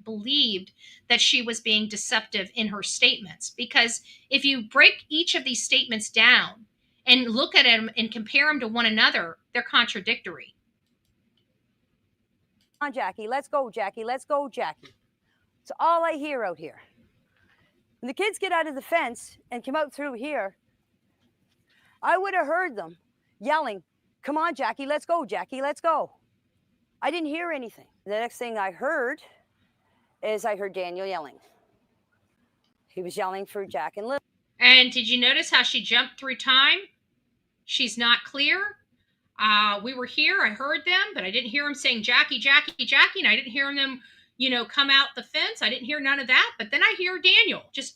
believed that she was being deceptive in her statements. Because if you break each of these statements down and look at them and compare them to one another, they're contradictory. Come on, Jackie, let's go, Jackie, let's go, Jackie. It's all I hear out here. When the kids get out of the fence and come out through here, I would have heard them yelling, come on, Jackie, let's go, Jackie, let's go. I didn't hear anything. The next thing I heard is I heard Daniel yelling. He was yelling for Jack and Lily. And did you notice how she jumped through time? She's not clear. We were here. I heard them, but I didn't hear them saying Jackie, Jackie, Jackie. And I didn't hear them, come out the fence. I didn't hear none of that. But then I hear Daniel just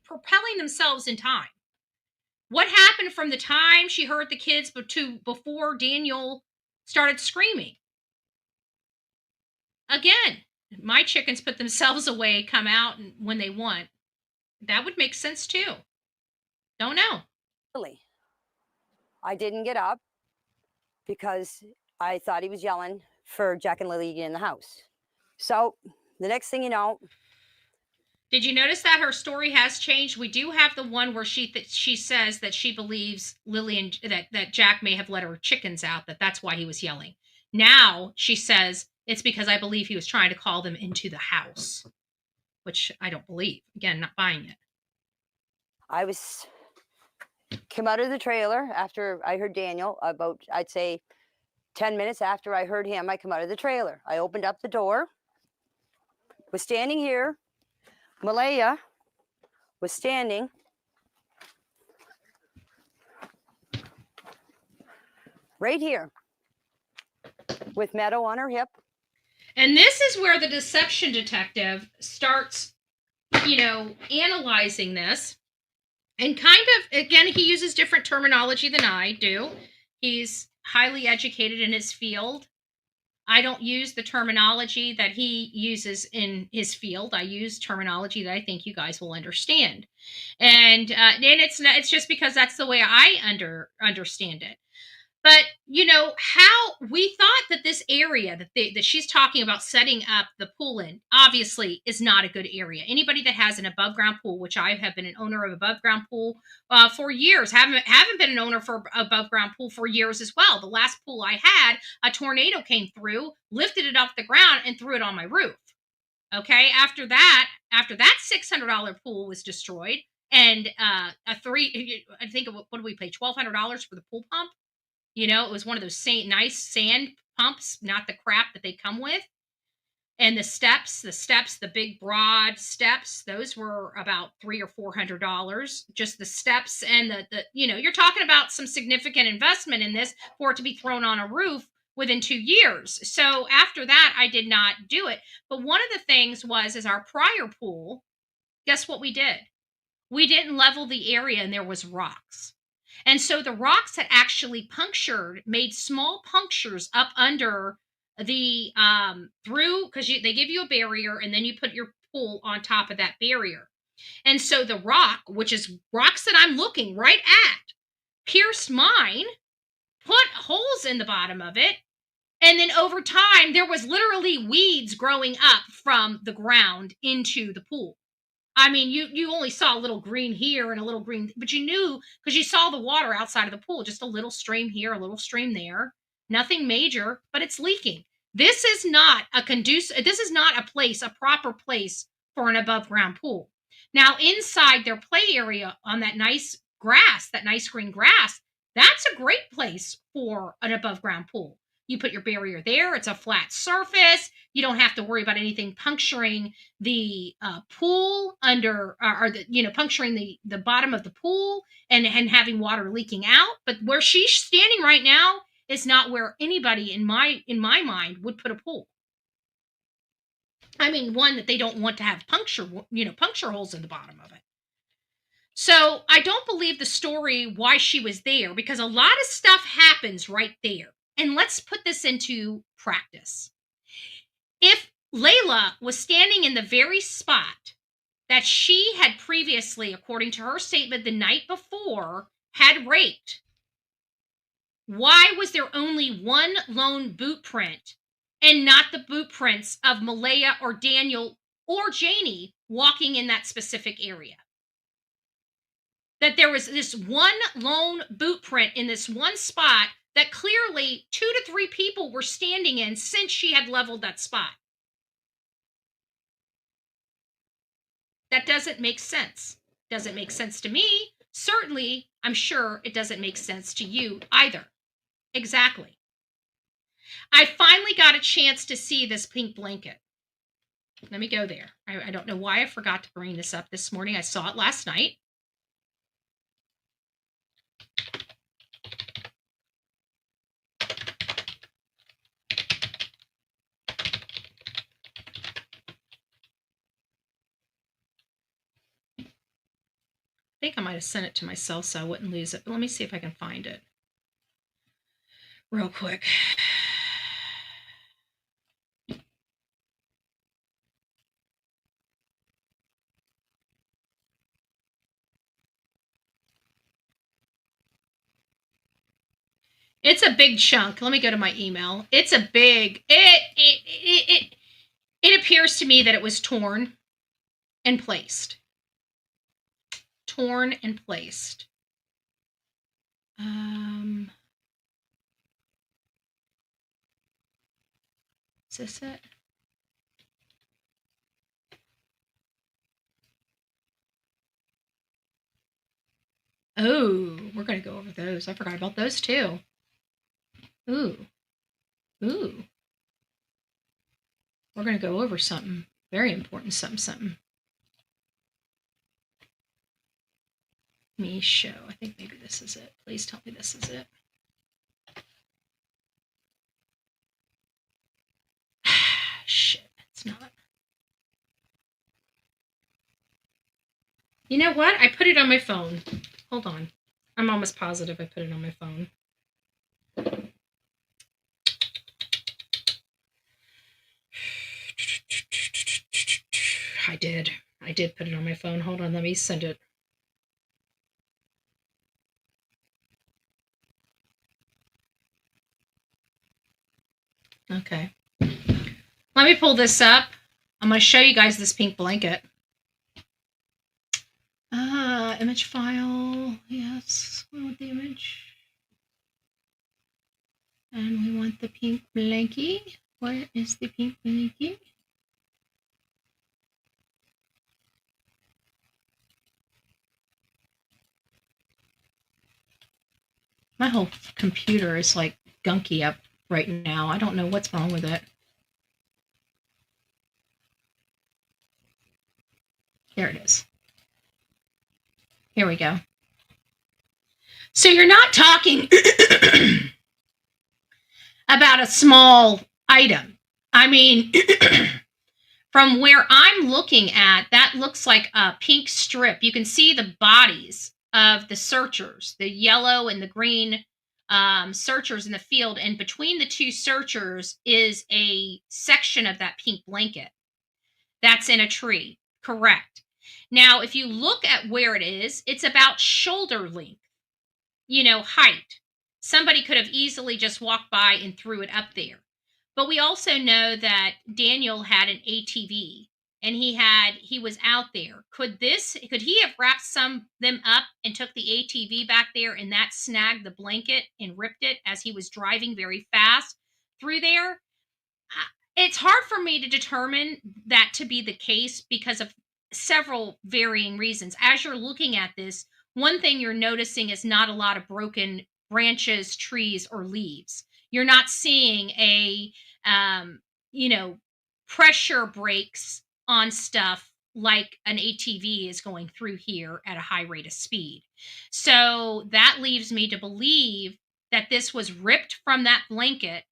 propelling themselves in time. What happened from the time she heard the kids to before Daniel started screaming? Again, my chickens put themselves away, come out when they want. That would make sense too. Don't know. Really? I didn't get up because I thought he was yelling for Jack and Lily in the house. So the next thing you know. Did you notice that her story has changed? We do have the one where she says that she believes Lily and that Jack may have let her chickens out, that's why he was yelling. Now she says it's because I believe he was trying to call them into the house, which I don't believe. Again, not buying it. I came out of the trailer after I heard Daniel, about, I'd say 10 minutes after I heard him, I come out of the trailer. I opened up the door, was standing here. Malehya was standing right here with Meadow on her hip. And this is where the deception detective starts, analyzing this. And kind of, again, he uses different terminology than I do. He's highly educated in his field. I don't use the terminology that he uses in his field. I use terminology that I think you guys will understand. And it's just because that's the way I understand it. But, how we thought that this area that she's talking about setting up the pool in, obviously is not a good area. Anybody that has an above ground pool, which I have been an owner of above ground pool for years, haven't been an owner for above ground pool for years as well. The last pool I had, a tornado came through, lifted it off the ground and threw it on my roof. Okay. After that $600 pool was destroyed, and I think, what did we pay? $1,200 for the pool pump. It was one of those nice sand pumps, not the crap that they come with. And the steps, the big broad steps, those were about $300 or $400. Just the steps and you're talking about some significant investment in this for it to be thrown on a roof within 2 years. So after that, I did not do it. But one of the things is our prior pool, guess what we did? We didn't level the area, and there was rocks. And so the rocks had actually made small punctures up under the because they give you a barrier, and then you put your pool on top of that barrier. And so the rock, which is rocks that I'm looking right at, pierced mine, put holes in the bottom of it, and then over time there was literally weeds growing up from the ground into the pool. I mean, you only saw a little green here and a little green, but you knew because you saw the water outside of the pool, just a little stream here, a little stream there, nothing major, but it's leaking. This is not a proper place for an above ground pool. Now, inside their play area on that nice green grass, that's a great place for an above ground pool. You put your barrier there. It's a flat surface. You don't have to worry about anything puncturing the pool puncturing the bottom of the pool and having water leaking out. But where she's standing right now is not where anybody in my mind would put a pool. I mean, one that they don't want to have puncture holes in the bottom of it. So I don't believe the story why she was there, because a lot of stuff happens right there. And let's put this into practice. If Layla was standing in the very spot that she had previously, according to her statement the night before, had raped, why was there only one lone boot print and not the boot prints of Malehya or Daniel or Janie walking in that specific area? That there was this one lone boot print in this one spot that clearly 2 to 3 people were standing in since she had leveled that spot. That doesn't make sense. Doesn't make sense to me. Certainly, I'm sure it doesn't make sense to you either. Exactly. I finally got a chance to see this pink blanket. Let me go there. I don't know why I forgot to bring this up this morning. I saw it last night. I think I might have sent it to myself so I wouldn't lose it, but let me see if I can find it real quick. It's a big chunk. Let me go to my email. It's a big, it appears to me that it was torn and placed. Torn and placed. Is this it? Oh, we're going to go over those. I forgot about those too. Ooh. We're going to go over something very important, something. Me show. I think maybe this is it. Please tell me this is it. Shit, it's not. You know what? I put it on my phone. Hold on. I'm almost positive I put it on my phone. I did put it on my phone. Hold on, let me send it. Okay. Let me pull this up. I'm going to show you guys this pink blanket. Image file. Yes, we want the image. And we want the pink blankie. Where is the pink blankie? My whole computer is like gunky up right now. I don't know what's wrong with it. There it is. Here we go. So you're not talking about a small item. I mean, from where I'm looking at, that looks like a pink strip. You can see the bodies of the searchers, the yellow and the green searchers in the field. And between the two searchers is a section of that pink blanket that's in a tree. Correct. Now, if you look at where it is, it's about shoulder length, height. Somebody could have easily just walked by and threw it up there. But we also know that Daniel had an ATV and he was out there. Could he have wrapped them up and took the ATV back there and that snagged the blanket and ripped it as he was driving very fast through there? It's hard for me to determine that to be the case because of several varying reasons. As you're looking at this, one thing you're noticing is not a lot of broken branches, trees, or leaves. You're not seeing a pressure breaks on stuff like an ATV is going through here at a high rate of speed. So that leaves me to believe that this was ripped from that blanket.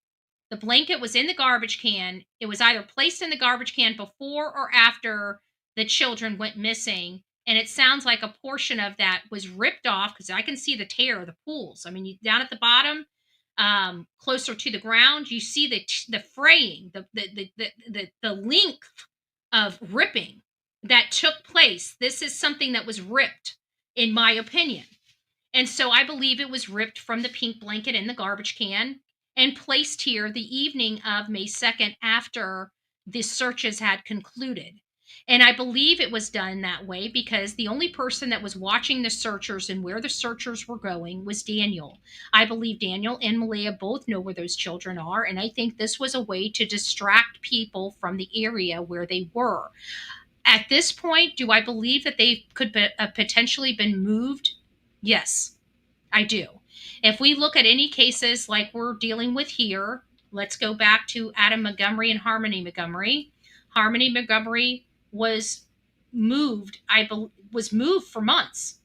The blanket was in the garbage can. It was either placed in the garbage can before or after the children went missing. And it sounds like a portion of that was ripped off because I can see the tear of the pools. I mean, down at the bottom, closer to the ground, you see the fraying, the length of ripping that took place. This is something that was ripped, in my opinion. And so I believe it was ripped from the pink blanket in the garbage can and placed here the evening of May 2nd after the searches had concluded. And I believe it was done that way because the only person that was watching the searchers and where the searchers were going was Daniel. I believe Daniel and Malehya both know where those children are, and I think this was a way to distract people from the area where they were. At this point, do I believe that they could have potentially been moved? Yes, I do. If we look at any cases like we're dealing with here, let's go back to Adam Montgomery and Harmony Montgomery. Harmony Montgomery was moved, was moved for months.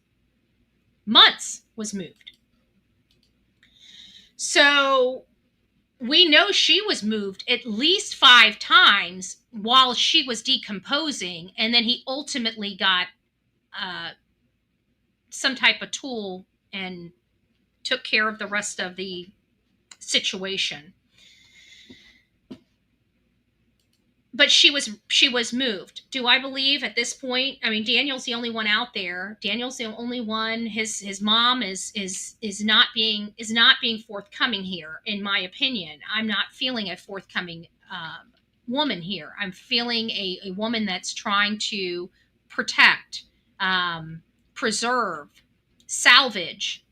Months was moved. So we know she was moved at least 5 times while she was decomposing, and then he ultimately got some type of tool and took care of the rest of the situation. But she was moved. Do I believe at this point? I mean, Daniel's the only one out there. Daniel's the only one. His mom is not being forthcoming here, in my opinion. I'm not feeling a forthcoming woman here. I'm feeling a woman that's trying to protect, preserve, salvage,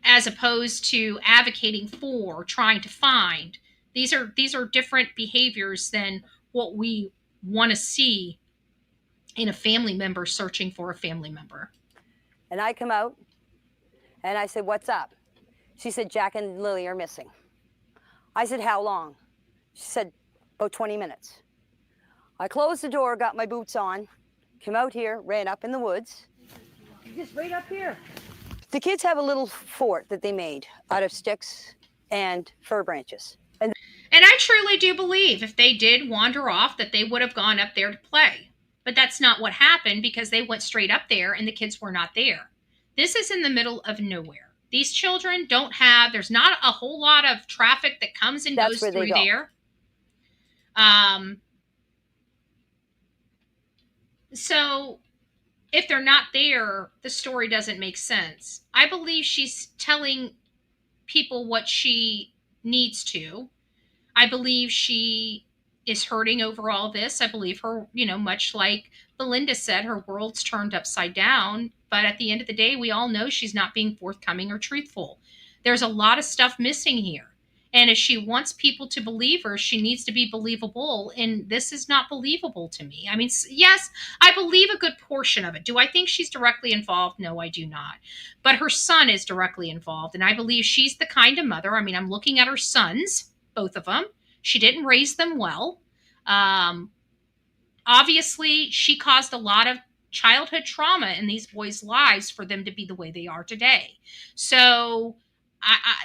as opposed to advocating for, trying to find. These are different behaviors than what we want to see in a family member searching for a family member. And I come out and I said, "What's up?" She said, "Jack and Lily are missing." I said, "How long?" She said, "About 20 minutes." I closed the door, got my boots on, came out here, ran up in the woods. Just right up here. The kids have a little fort that they made out of sticks and fir branches. And I truly do believe if they did wander off that they would have gone up there to play. But that's not what happened because they went straight up there and the kids were not there. This is in the middle of nowhere. These children there's not a whole lot of traffic that comes and goes through there. So if they're not there, the story doesn't make sense. I believe she's telling people what she needs to. I believe she is hurting over all this. I believe her, much like Belinda said, her world's turned upside down. But at the end of the day, we all know she's not being forthcoming or truthful. There's a lot of stuff missing here. And if she wants people to believe her, she needs to be believable. And this is not believable to me. I mean, yes, I believe a good portion of it. Do I think she's directly involved? No, I do not. But her son is directly involved. And I believe she's the kind of mother. I mean, I'm looking at her sons, both of them. She didn't raise them well. Obviously, she caused a lot of childhood trauma in these boys' lives for them to be the way they are today. So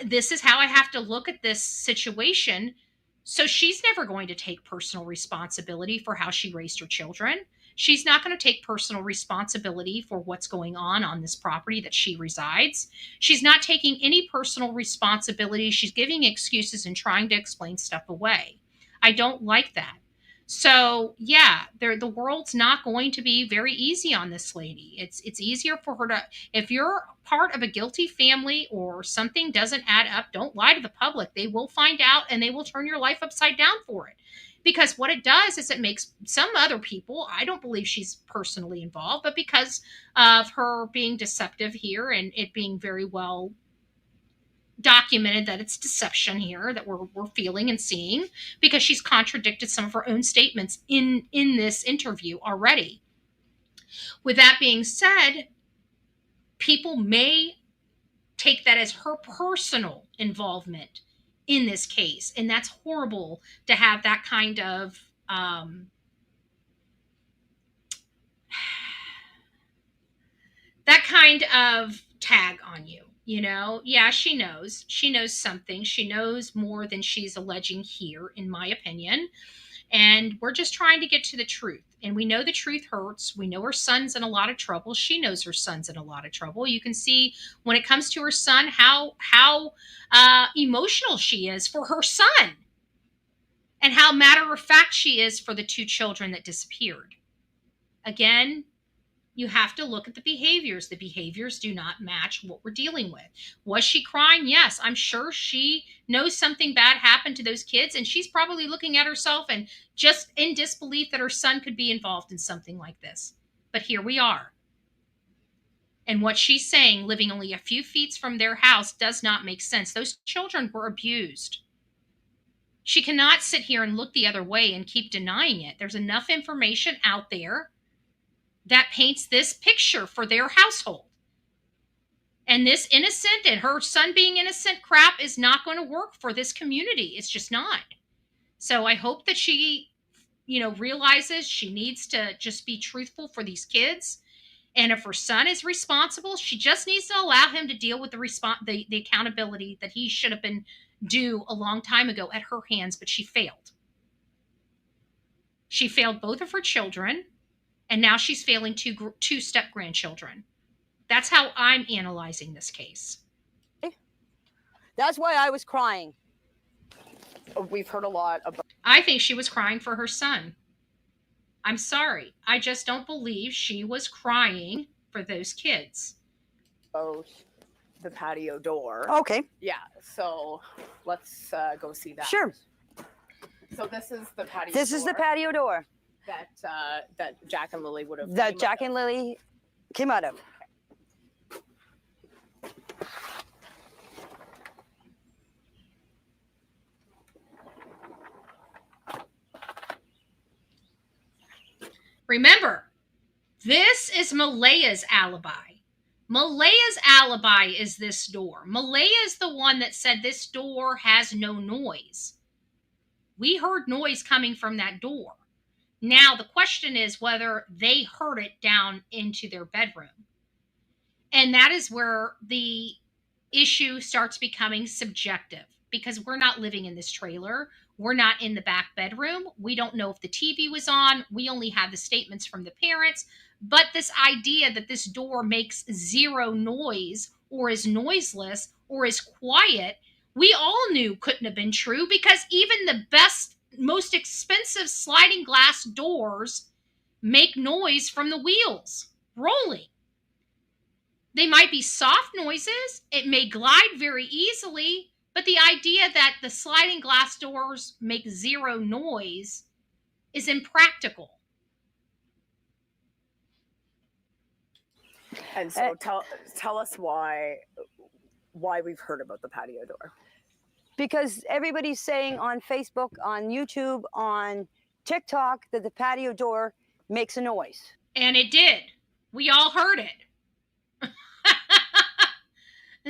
this is how I have to look at this situation. So she's never going to take personal responsibility for how she raised her children. She's not going to take personal responsibility for what's going on this property that she resides. She's not taking any personal responsibility. She's giving excuses and trying to explain stuff away. I don't like that. So yeah, the world's not going to be very easy on this lady. It's easier for her to, if you're part of a guilty family or something doesn't add up, don't lie to the public. They will find out and they will turn your life upside down for it. Because what it does is it makes some other people, I don't believe she's personally involved, but because of her being deceptive here and it being very well documented that it's deception here that we're feeling and seeing, because she's contradicted some of her own statements in this interview already. With that being said, people may take that as her personal involvement in this case, and that's horrible to have that kind of tag on you. Yeah, she knows something. She knows more than she's alleging here, in my opinion. And we're just trying to get to the truth. And we know the truth hurts. We know her son's in a lot of trouble. She knows her son's in a lot of trouble. You can see when it comes to her son, how emotional she is for her son. And how matter of fact she is for the 2 children that disappeared. Again, you have to look at the behaviors. The behaviors do not match what we're dealing with. Was she crying? Yes. I'm sure she knows something bad happened to those kids, and she's probably looking at herself and just in disbelief that her son could be involved in something like this. But here we are. And what she's saying, living only a few feet from their house, does not make sense. Those children were abused. She cannot sit here and look the other way and keep denying it. There's enough information out there that paints this picture for their household. And this innocent and her son being innocent crap is not going to work for this community. It's just not. So I hope that she, realizes she needs to just be truthful for these kids. And if her son is responsible, she just needs to allow him to deal with the accountability that he should have been due a long time ago at her hands, but she failed. She failed both of her children. And now she's failing 2 step-grandchildren. That's how I'm analyzing this case. That's why I was crying. We've heard a lot about... I think she was crying for her son. I'm sorry. I just don't believe she was crying for those kids. Both the patio door. Okay. Yeah, so let's go see that. Sure. So this is the patio door. This is the patio door. That Jack and Lily would have... That Jack and Lily came out of. Remember, this is Malehya's alibi. Malehya's alibi is this door. Malehya is the one that said this door has no noise. We heard noise coming from that door. Now, the question is whether they heard it down into their bedroom. And that is where the issue starts becoming subjective, because we're not living in this trailer. We're not in the back bedroom. We don't know if the TV was on. We only have the statements from the parents. But this idea that this door makes 0 noise or is noiseless or is quiet, we all knew couldn't have been true, because even the best, most expensive sliding glass doors make noise from the wheels rolling. They might be soft noises. It may glide very easily, But the idea that the sliding glass doors make zero noise is impractical. And so tell us why we've heard about the patio door. Because everybody's saying on Facebook, on YouTube, on TikTok that the patio door makes a noise. And it did. We all heard it.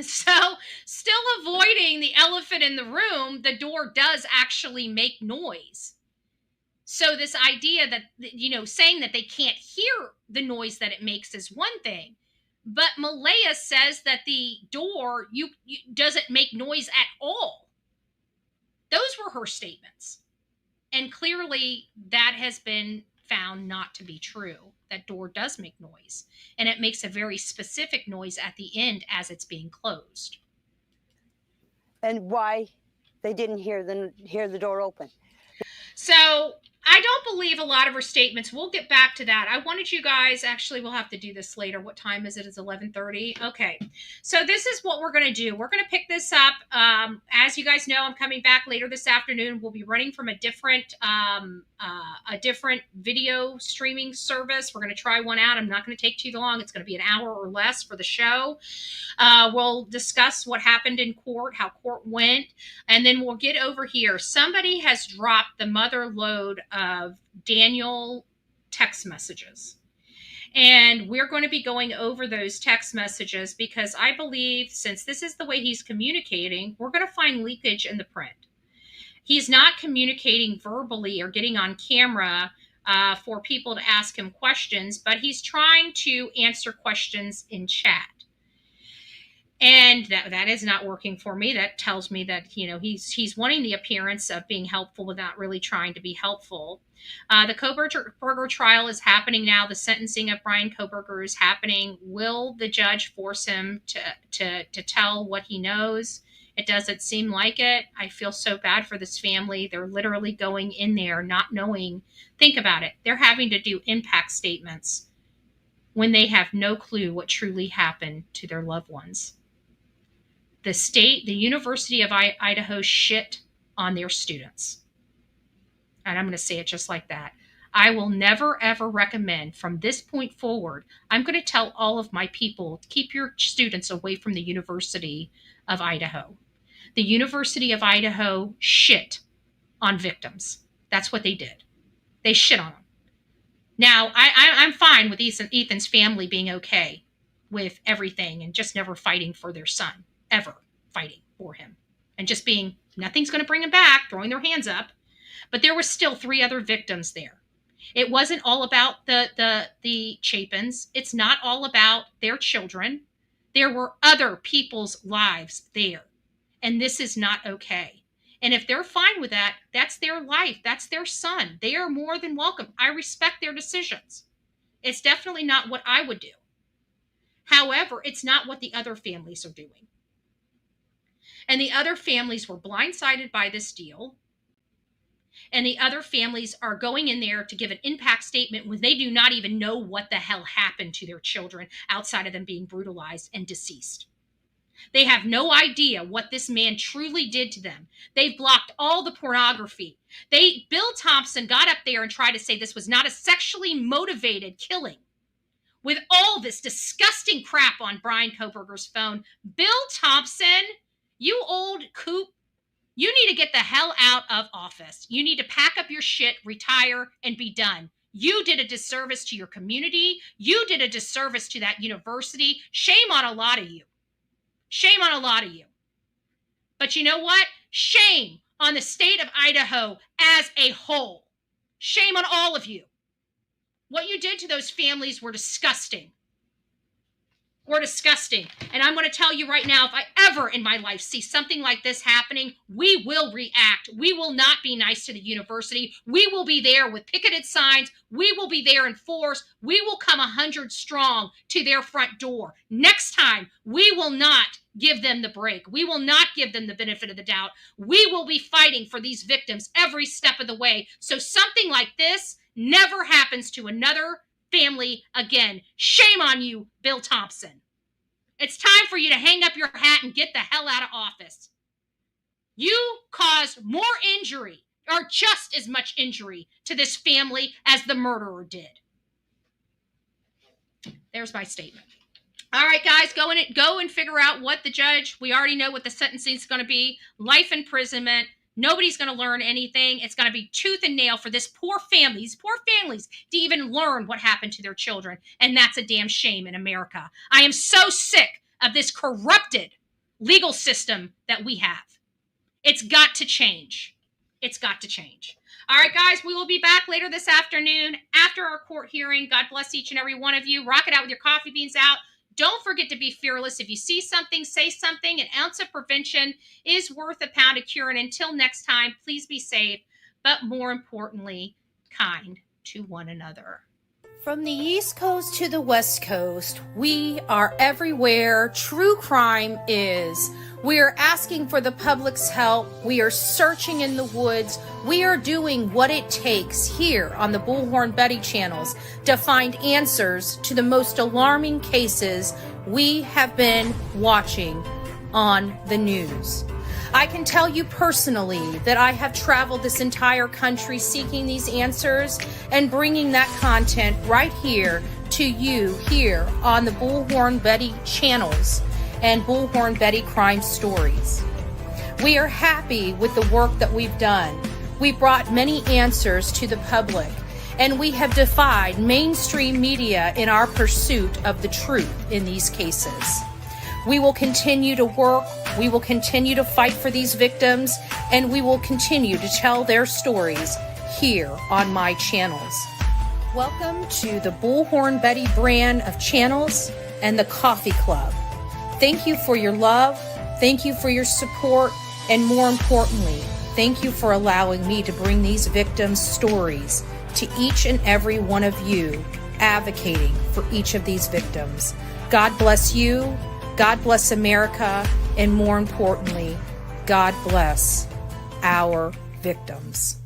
So, still avoiding the elephant in the room, the door does actually make noise. So this idea that, saying that they can't hear the noise that it makes is one thing. But Malehya says that the door doesn't make noise at all. Those were her statements. And clearly that has been found not to be true. That door does make noise. And it makes a very specific noise at the end as it's being closed. And why they didn't hear the door open. So I don't believe a lot of her statements. We'll get back to that. I wanted you guys, actually, we'll have to do this later. What time is it? It's 11:30. Okay. So this is what we're going to do. We're going to pick this up. As you guys know, I'm coming back later this afternoon. We'll be running from a different video streaming service. We're going to try one out. I'm not going to take too long. It's going to be an hour or less for the show. We'll discuss what happened in court, how court went, and then we'll get over here. Somebody has dropped the mother lode of Daniel text messages. And we're going to be going over those text messages because I believe, since this is the way he's communicating, we're going to find leakage in the print. He's not communicating verbally or getting on camera for people to ask him questions, but he's trying to answer questions in chat. And that is not working for me. That tells me that, he's wanting the appearance of being helpful without really trying to be helpful. The Kohberger trial is happening now. The sentencing of Bryan Kohberger is happening. Will the judge force him to tell what he knows? It doesn't seem like it. I feel so bad for this family. They're literally going in there not knowing. Think about it. They're having to do impact statements when they have no clue what truly happened to their loved ones. The University of Idaho shit on their students. And I'm going to say it just like that. I will never, ever recommend from this point forward, I'm going to tell all of my people, keep your students away from the University of Idaho. The University of Idaho shit on victims. That's what they did. They shit on them. Now, I'm fine with Ethan's family being okay with everything and just never fighting for their son. Ever fighting for him and just being, nothing's going to bring him back, throwing their hands up. But there were still 3 other victims there. It wasn't all about the Chapins. It's not all about their children. There were other people's lives there. And this is not okay. And if they're fine with that, that's their life. That's their son. They are more than welcome. I respect their decisions. It's definitely not what I would do. However, it's not what the other families are doing. And the other families were blindsided by this deal. And the other families are going in there to give an impact statement when they do not even know what the hell happened to their children outside of them being brutalized and deceased. They have no idea what this man truly did to them. They've blocked all the pornography. Bill Thompson got up there and tried to say this was not a sexually motivated killing. With all this disgusting crap on Bryan Kohberger's phone, Bill Thompson, you old coop, you need to get the hell out of office. You need to pack up your shit, retire, and be done. You did a disservice to your community. You did a disservice to that university. Shame on a lot of you. Shame on a lot of you. But you know what? Shame on the state of Idaho as a whole. Shame on all of you. What you did to those families were disgusting. Were disgusting. And I'm going to tell you right now, if I ever in my life see something like this happening, we will react. We will not be nice to the university. We will be there with picketed signs. We will be there in force. We will come 100 strong to their front door. Next time, we will not give them the break. We will not give them the benefit of the doubt. We will be fighting for these victims every step of the way. So something like this never happens to another family again. Shame on you, Bill Thompson. It's time for you to hang up your hat and get the hell out of office. You caused more injury, or just as much injury, to this family as the murderer did. There's my statement. All right, guys, go and figure out what the judge, we already know what the sentencing is going to be. Life imprisonment. Nobody's going to learn anything. It's going to be tooth and nail for this poor family, these poor families, to even learn what happened to their children. And that's a damn shame in America. I am so sick of this corrupted legal system that we have. It's got to change. It's got to change. All right, guys, we will be back later this afternoon after our court hearing. God bless each and every one of you. Rock it out with your coffee beans out. Don't forget to be fearless. If you see something, say something. An ounce of prevention is worth a pound of cure. And until next time, please be safe, but more importantly, kind to one another. From the East Coast to the West Coast, we are everywhere true crime is. We are asking for the public's help. We are searching in the woods. We are doing what it takes here on the Bullhorn Betty channels to find answers to the most alarming cases we have been watching on the news. I can tell you personally that I have traveled this entire country seeking these answers and bringing that content right here to you here on the Bullhorn Betty channels and Bullhorn Betty Crime Stories. We are happy with the work that we've done. We brought many answers to the public, and we have defied mainstream media in our pursuit of the truth in these cases. We will continue to work, we will continue to fight for these victims, and we will continue to tell their stories here on my channels. Welcome to the Bullhorn Betty brand of channels and the Coffee Club. Thank you for your love, thank you for your support, and more importantly, thank you for allowing me to bring these victims' stories to each and every one of you, advocating for each of these victims. God bless you, God bless America, and more importantly, God bless our victims.